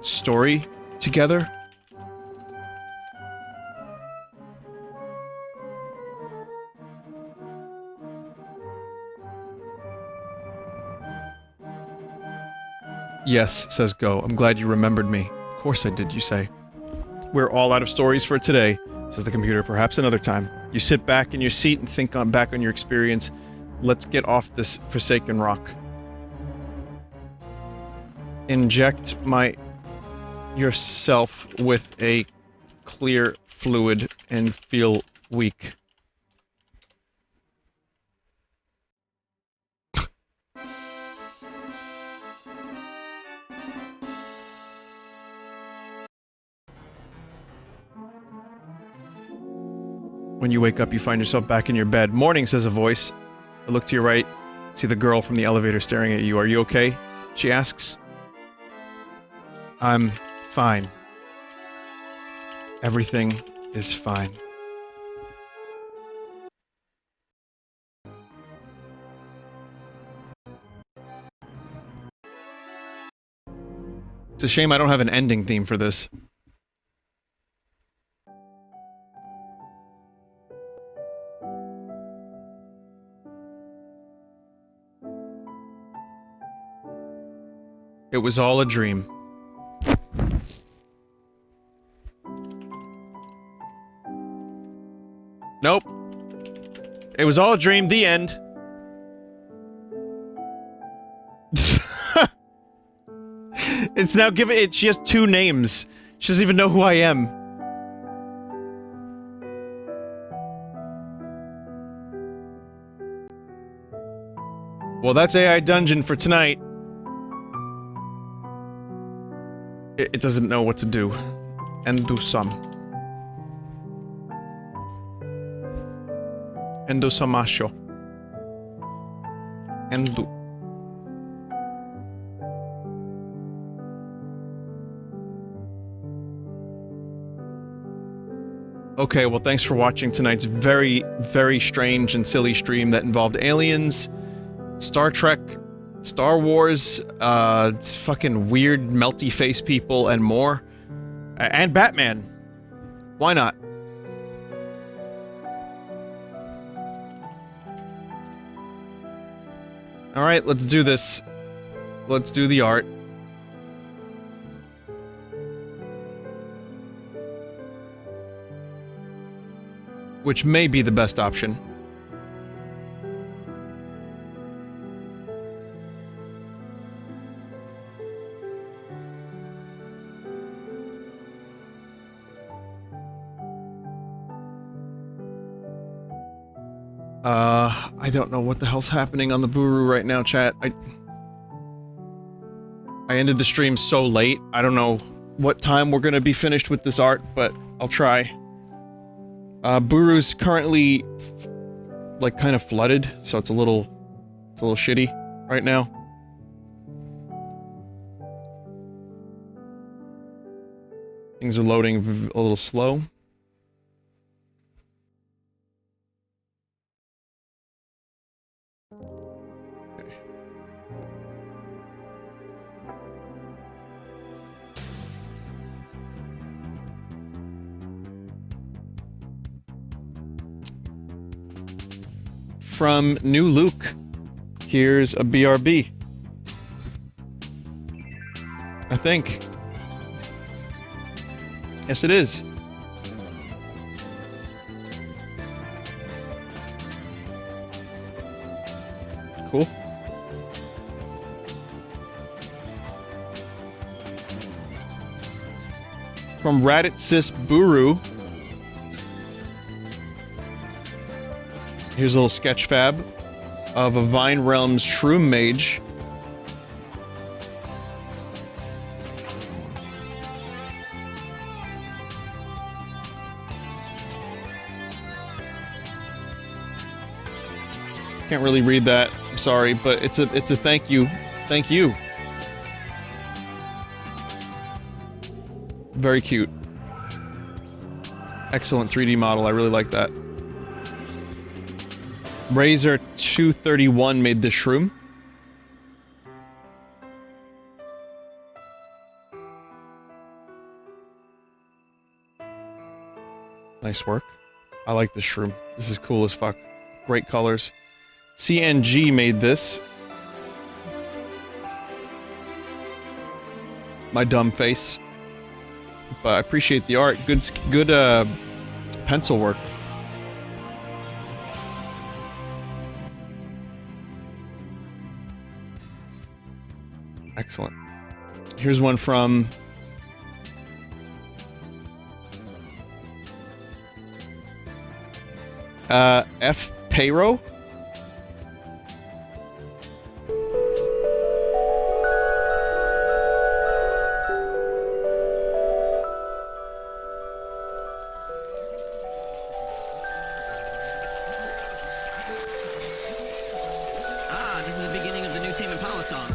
Speaker 1: story together? Yes, says Go. I'm glad you remembered me. Of course I did, you say. We're all out of stories for today, says the computer. Perhaps another time. You sit back in your seat and think back on your experience. Let's get off this forsaken rock. Inject yourself with a clear fluid and feel weak. When you wake up, you find yourself back in your bed. Morning, says a voice. I look to your right, see the girl from the elevator staring at you. Are you okay? She asks. I'm fine. Everything is fine. It's a shame I don't have an ending theme for this. It was all a dream. Nope. It was all a dream, the end. It's now given it, she has 2 names. She doesn't even know who I am. Well, that's AI Dungeon for tonight. It doesn't know what to do. And do some. Endo samasho. Endo. Okay, well thanks for watching tonight's very, very strange and silly stream that involved aliens, Star Trek, Star Wars, fucking weird melty face people and more. And Batman. Why not? Alright, let's do this. Let's do the art. Which may be the best option. I don't know what the hell's happening on the Buru right now, chat. I ended the stream so late, I don't know what time we're gonna be finished with this art, but I'll try. Buru's currently, like, kind of flooded, so it's a little shitty right now. Things are loading a little slow. From New Luke, here's a BRB. I think. Yes, it is. Cool. From Raditsis Buru. Here's a little sketch fab of a Vine Realms Shroom Mage. Can't really read that, I'm sorry, but it's a thank you. Thank you. Very cute. Excellent 3D model, I really like that. Razor 231 made this shroom. Nice work. I like this shroom. This is cool as fuck. Great colors. CNG made this. My dumb face. But I appreciate the art. Good pencil work. Excellent. Here's one from... F. Payro?
Speaker 5: This is the beginning of the new Tame Impala song.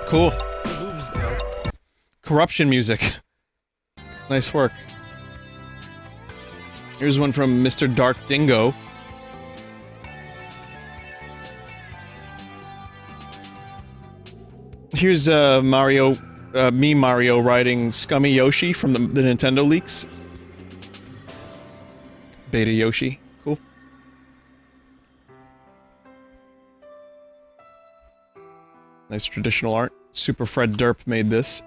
Speaker 1: Cool. Corruption music. Nice work. Here's one from Mr. Dark Dingo. Here's Mario riding Scummy Yoshi from the Nintendo leaks. Beta Yoshi. Cool. Nice traditional art. Super Fred Derp made this.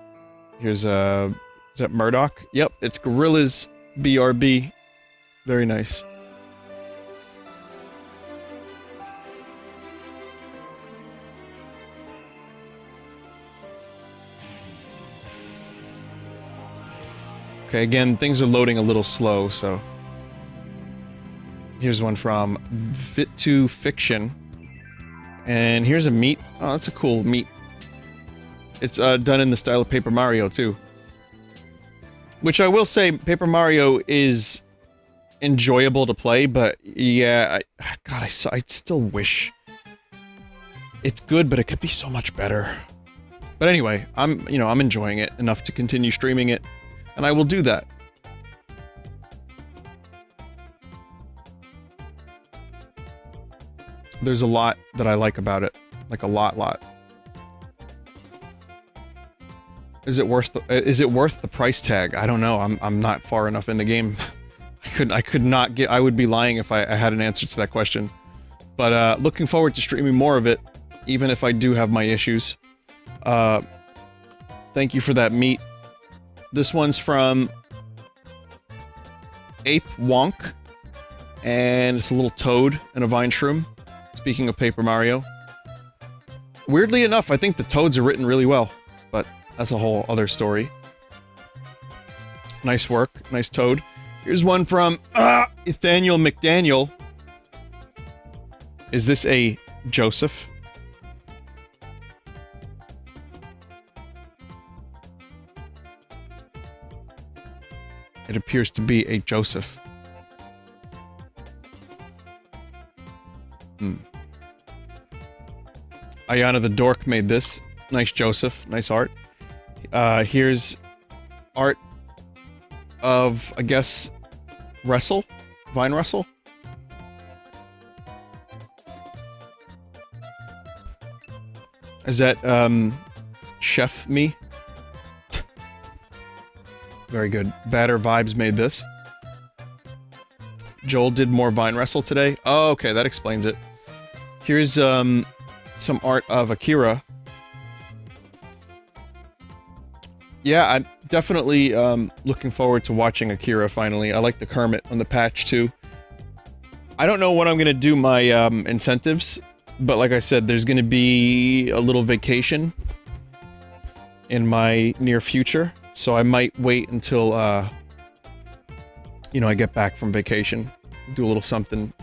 Speaker 1: Here's is that Murdoch? Yep, it's Gorillas BRB. Very nice. Okay, again, things are loading a little slow, so... Here's one from Fit2 Fiction. And here's a meat. Oh, that's a cool meat. It's done in the style of Paper Mario, too. Which I will say, Paper Mario is enjoyable to play, but yeah, God, I still wish... It's good, but it could be so much better. But anyway, I'm enjoying it enough to continue streaming it, and I will do that. There's a lot that I like about it. Like a lot. Is it worth the price tag? I don't know. I'm not far enough in the game. I could not get... I would be lying if I had an answer to that question. But, looking forward to streaming more of it, even if I do have my issues. Thank you for that meat. This one's from... Ape Wonk. And it's a little toad and a vine shroom. Speaking of Paper Mario. Weirdly enough, I think the toads are written really well. But that's a whole other story. Nice work. Nice toad. Here's one from... Nathaniel McDaniel. Is this a Joseph? It appears to be a Joseph. Ayana the Dork made this. Nice Joseph. Nice art. Here's art of, I guess, Wrestle? Vine Wrestle? Is that, Chef Me? Very good. Batter Vibes made this. Joel did more Vine Wrestle today. Oh, okay, that explains it. Here's, some art of Akira. Yeah, I'm definitely, looking forward to watching Akira finally. I like the Kermit on the patch, too. I don't know what I'm gonna do my, incentives, but like I said, there's gonna be a little vacation in my near future, so I might wait until, you know, I get back from vacation. Do a little something.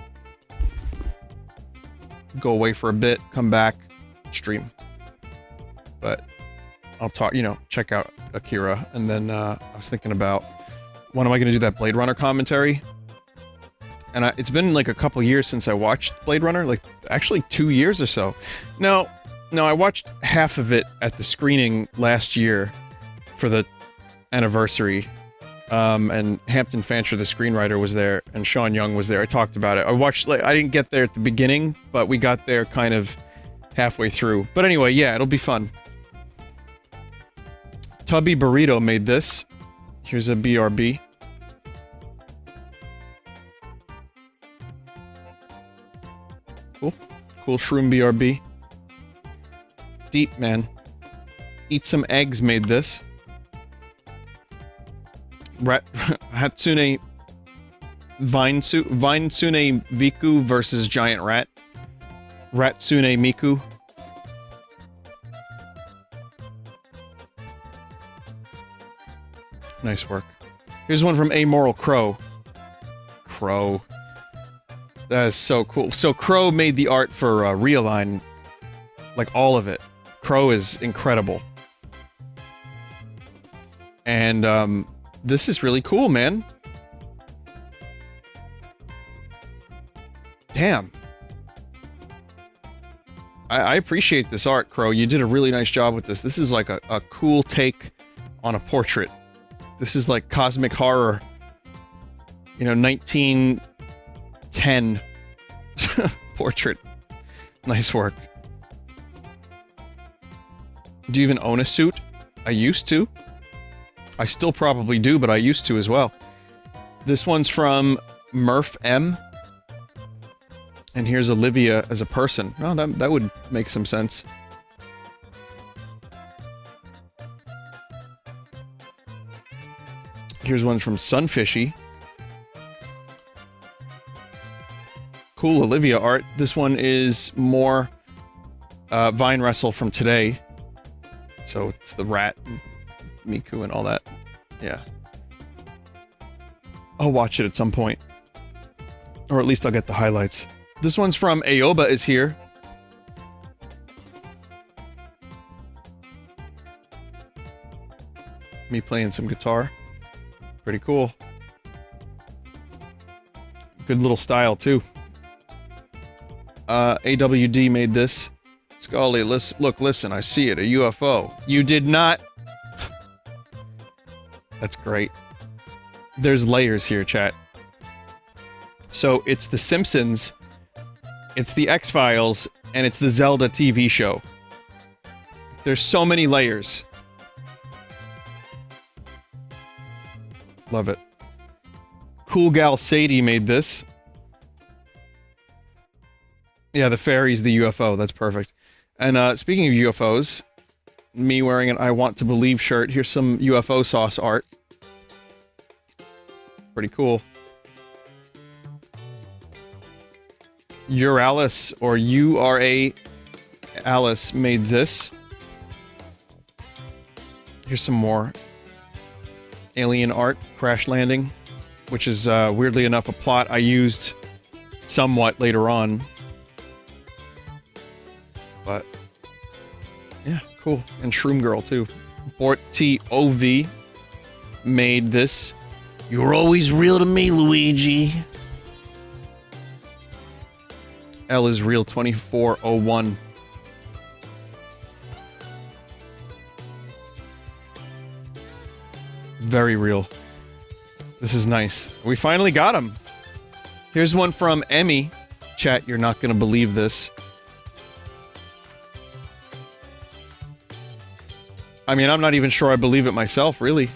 Speaker 1: Go away for a bit, come back, stream. But I'll talk, you know, check out Akira, and then I was thinking about when am I going to do that Blade Runner commentary? And it's been like a couple years since I watched Blade Runner, like actually 2 years or so. No, I watched half of it at the screening last year for the anniversary, And Hampton Fancher, the screenwriter, was there, and Sean Young was there. I talked about it. I watched, like, I didn't get there at the beginning, but we got there kind of halfway through. But anyway, yeah, it'll be fun. Tubby Burrito made this. Here's a BRB. Cool. Cool Shroom BRB. Deep, man. Eat Some Eggs made this. Hatsune Vinesauce Viku versus Giant Rat. Ratsune Miku. Nice work. Here's one from Amoral Crow. Crow. That is so cool. So Crow made the art for Realign. Like, all of it. Crow is incredible. And, this is really cool, man. Damn. I appreciate this art, Crow. You did a really nice job with this. This is like a cool take on a portrait. This is like cosmic horror. You know, 1910 portrait. Nice work. Do you even own a suit? I used to. I still probably do, but I used to as well. This one's from Murph M. And here's Olivia as a person. Oh, that would make some sense. Here's one from Sunfishy. Cool Olivia art. This one is more Vine Wrestle from today. So it's the rat, and Miku, and all that. Yeah. I'll watch it at some point. Or at least I'll get the highlights. This one's from Aoba is here. Me playing some guitar. Pretty cool. Good little style, too. AWD made this. Scully, listen, I see it, a UFO. You did not... That's great. There's layers here, chat. So, it's The Simpsons, it's The X-Files, and it's the Zelda TV show. There's so many layers. Love it. Cool Gal Sadie made this. Yeah, the fairy's the UFO. That's perfect. And speaking of UFOs, me wearing an I Want to Believe shirt. Here's some UFO sauce art. Pretty cool. Uralis, or URA Alice, made this. Here's some more alien art, Crash Landing, which is, weirdly enough, a plot I used somewhat later on. But, yeah, cool. And Shroom Girl, too. Bort T.O.V. made this. You're always real to me, Luigi. L is real 2401. Very real. This is nice. We finally got him. Here's one from Emmy. Chat, you're not gonna believe this. I mean, I'm not even sure I believe it myself, really.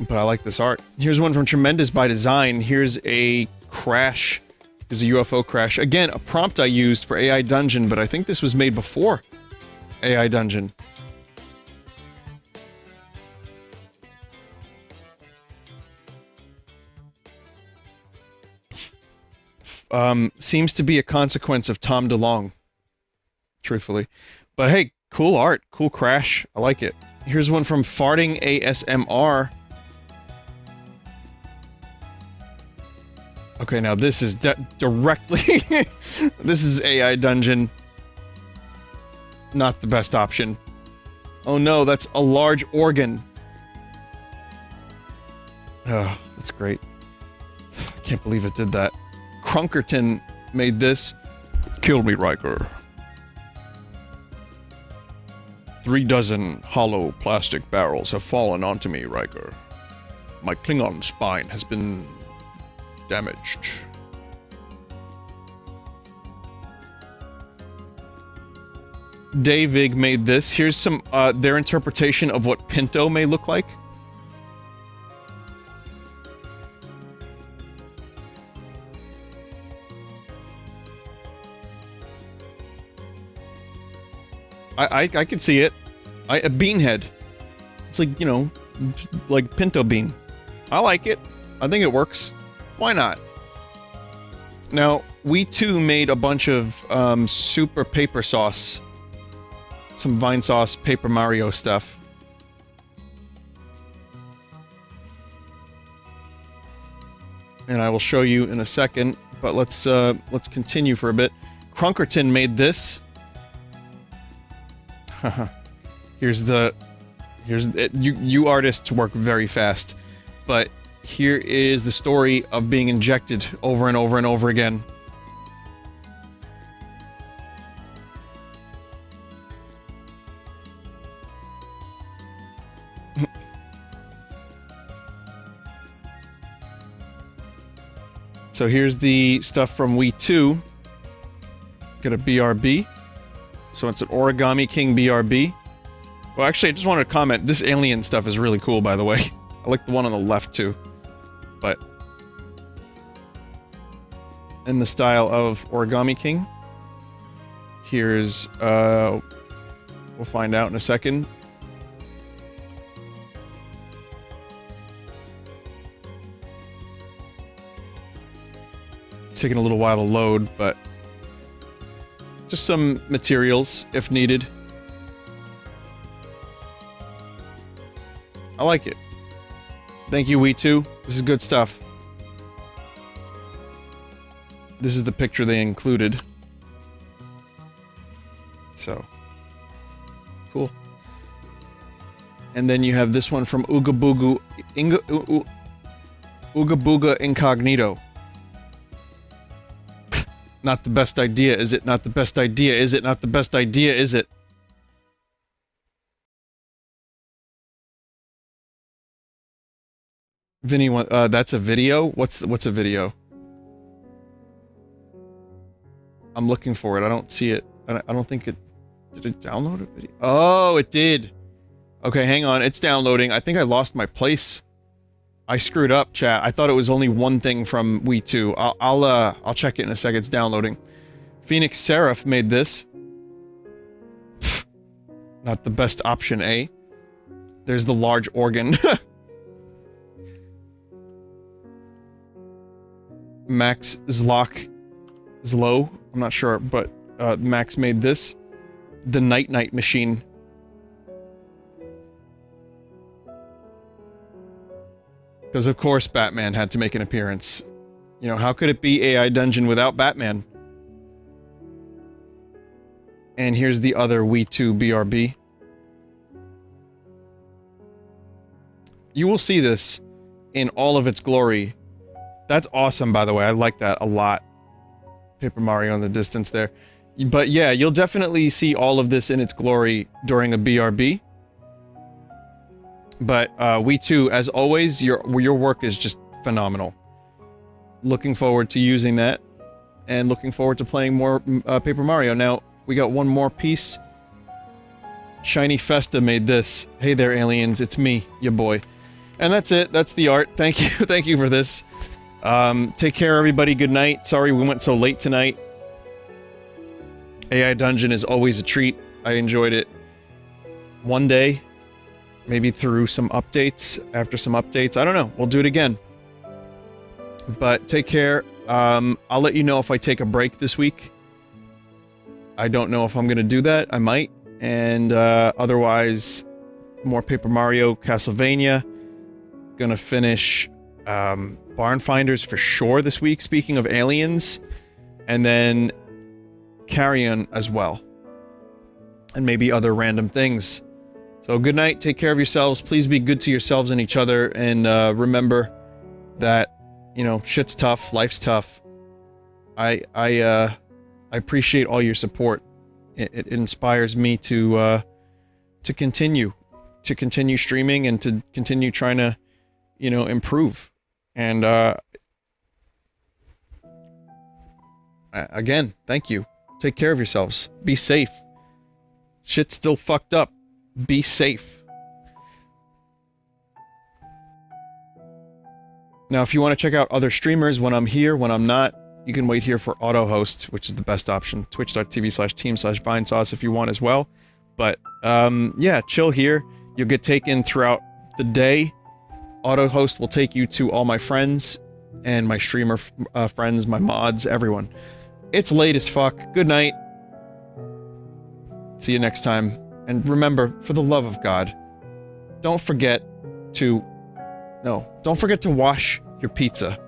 Speaker 1: But I like this art. Here's one from Tremendous by Design. Here's a crash. Here's a UFO crash. Again, a prompt I used for AI Dungeon, but I think this was made before AI Dungeon. Seems to be a consequence of Tom DeLonge. Truthfully. But hey, cool art. Cool crash. I like it. Here's one from Farting ASMR. Okay, now this is directly... This is AI Dungeon. Not the best option. Oh no, that's a large organ. Oh, that's great. I can't believe it did that. Crunkerton made this. Kill me, Riker. 3 hollow plastic barrels have fallen onto me, Riker. My Klingon spine has been damaged. Davig made this. Here's some, their interpretation of what Pinto may look like. I can see it. A bean head. It's like, you know, like pinto bean. I like it. I think it works. Why not? Now, we too made a bunch of super paper sauce. Some Vinesauce Paper Mario stuff. And I will show you in a second, but let's continue for a bit. Crunkerton made this. You artists work very fast, but here is the story of being injected over and over and over again. So here's the stuff from We 2. Get a BRB. So it's an Origami King BRB. Well, actually, I just wanted to comment. This alien stuff is really cool, by the way. I like the one on the left, too. But in the style of Origami King. Here's, we'll find out in a second. It's taking a little while to load, but just some materials, if needed. I like it. Thank you, We2. This is good stuff. This is the picture they included. So. Cool. And then you have this one from Ooga Booga Incognito. Not the best idea, is it? Not the best idea, is it? Not the best idea, is it? Vinny, that's a video? What's a video? I'm looking for it. I don't see it. I don't think it... Did it download a video? Oh, it did! Okay, hang on. It's downloading. I think I lost my place. I screwed up, chat. I thought it was only one thing from We 2. I'll check it in a second. It's downloading. Phoenix Seraph made this. Pfft, not the best option, eh? There's the large organ. Max Zlo, I'm not sure, but Max made this. The Night Machine. Because of course Batman had to make an appearance. You know, how could it be AI Dungeon without Batman? And here's the other We 2 BRB. You will see this in all of its glory. That's awesome, by the way. I like that a lot. Paper Mario in the distance there. But yeah, you'll definitely see all of this in its glory during a BRB. But We 2, as always, your work is just phenomenal. Looking forward to using that. And looking forward to playing more Paper Mario. Now, we got one more piece. Shiny Festa made this. Hey there, aliens. It's me, your boy. And that's it. That's the art. Thank you. Thank you for this. Take care, everybody. Good night. Sorry we went so late tonight. AI Dungeon is always a treat. I enjoyed it. One day, maybe through some updates, after some updates. I don't know. We'll do it again. But take care. I'll let you know if I take a break this week. I don't know if I'm gonna do that. I might. And otherwise, more Paper Mario, Castlevania. Gonna finish Barn Finders for sure this week, speaking of aliens. And then Carrion as well. And maybe other random things. So good night, take care of yourselves, please be good to yourselves and each other, and remember that, you know, shit's tough, life's tough. I appreciate all your support. It inspires me to to continue streaming and to continue trying to, you know, improve. And again, thank you. Take care of yourselves. Be safe. Shit's still fucked up. Be safe. Now, if you want to check out other streamers when I'm here, when I'm not, you can wait here for auto host, which is the best option. Twitch.tv/team/Vinesauce if you want as well. But, yeah, chill here. You'll get taken throughout the day. Auto host will take you to all my friends and my streamer friends, my mods, everyone. It's late as fuck. Good night. See you next time. And remember, for the love of God, don't forget to wash your pizza.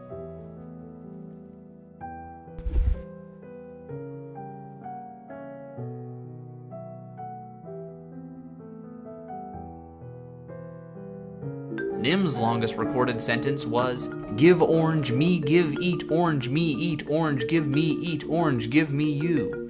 Speaker 6: Nim's longest recorded sentence was, "Give orange me, give eat orange me, eat orange, give me, eat orange, give me you."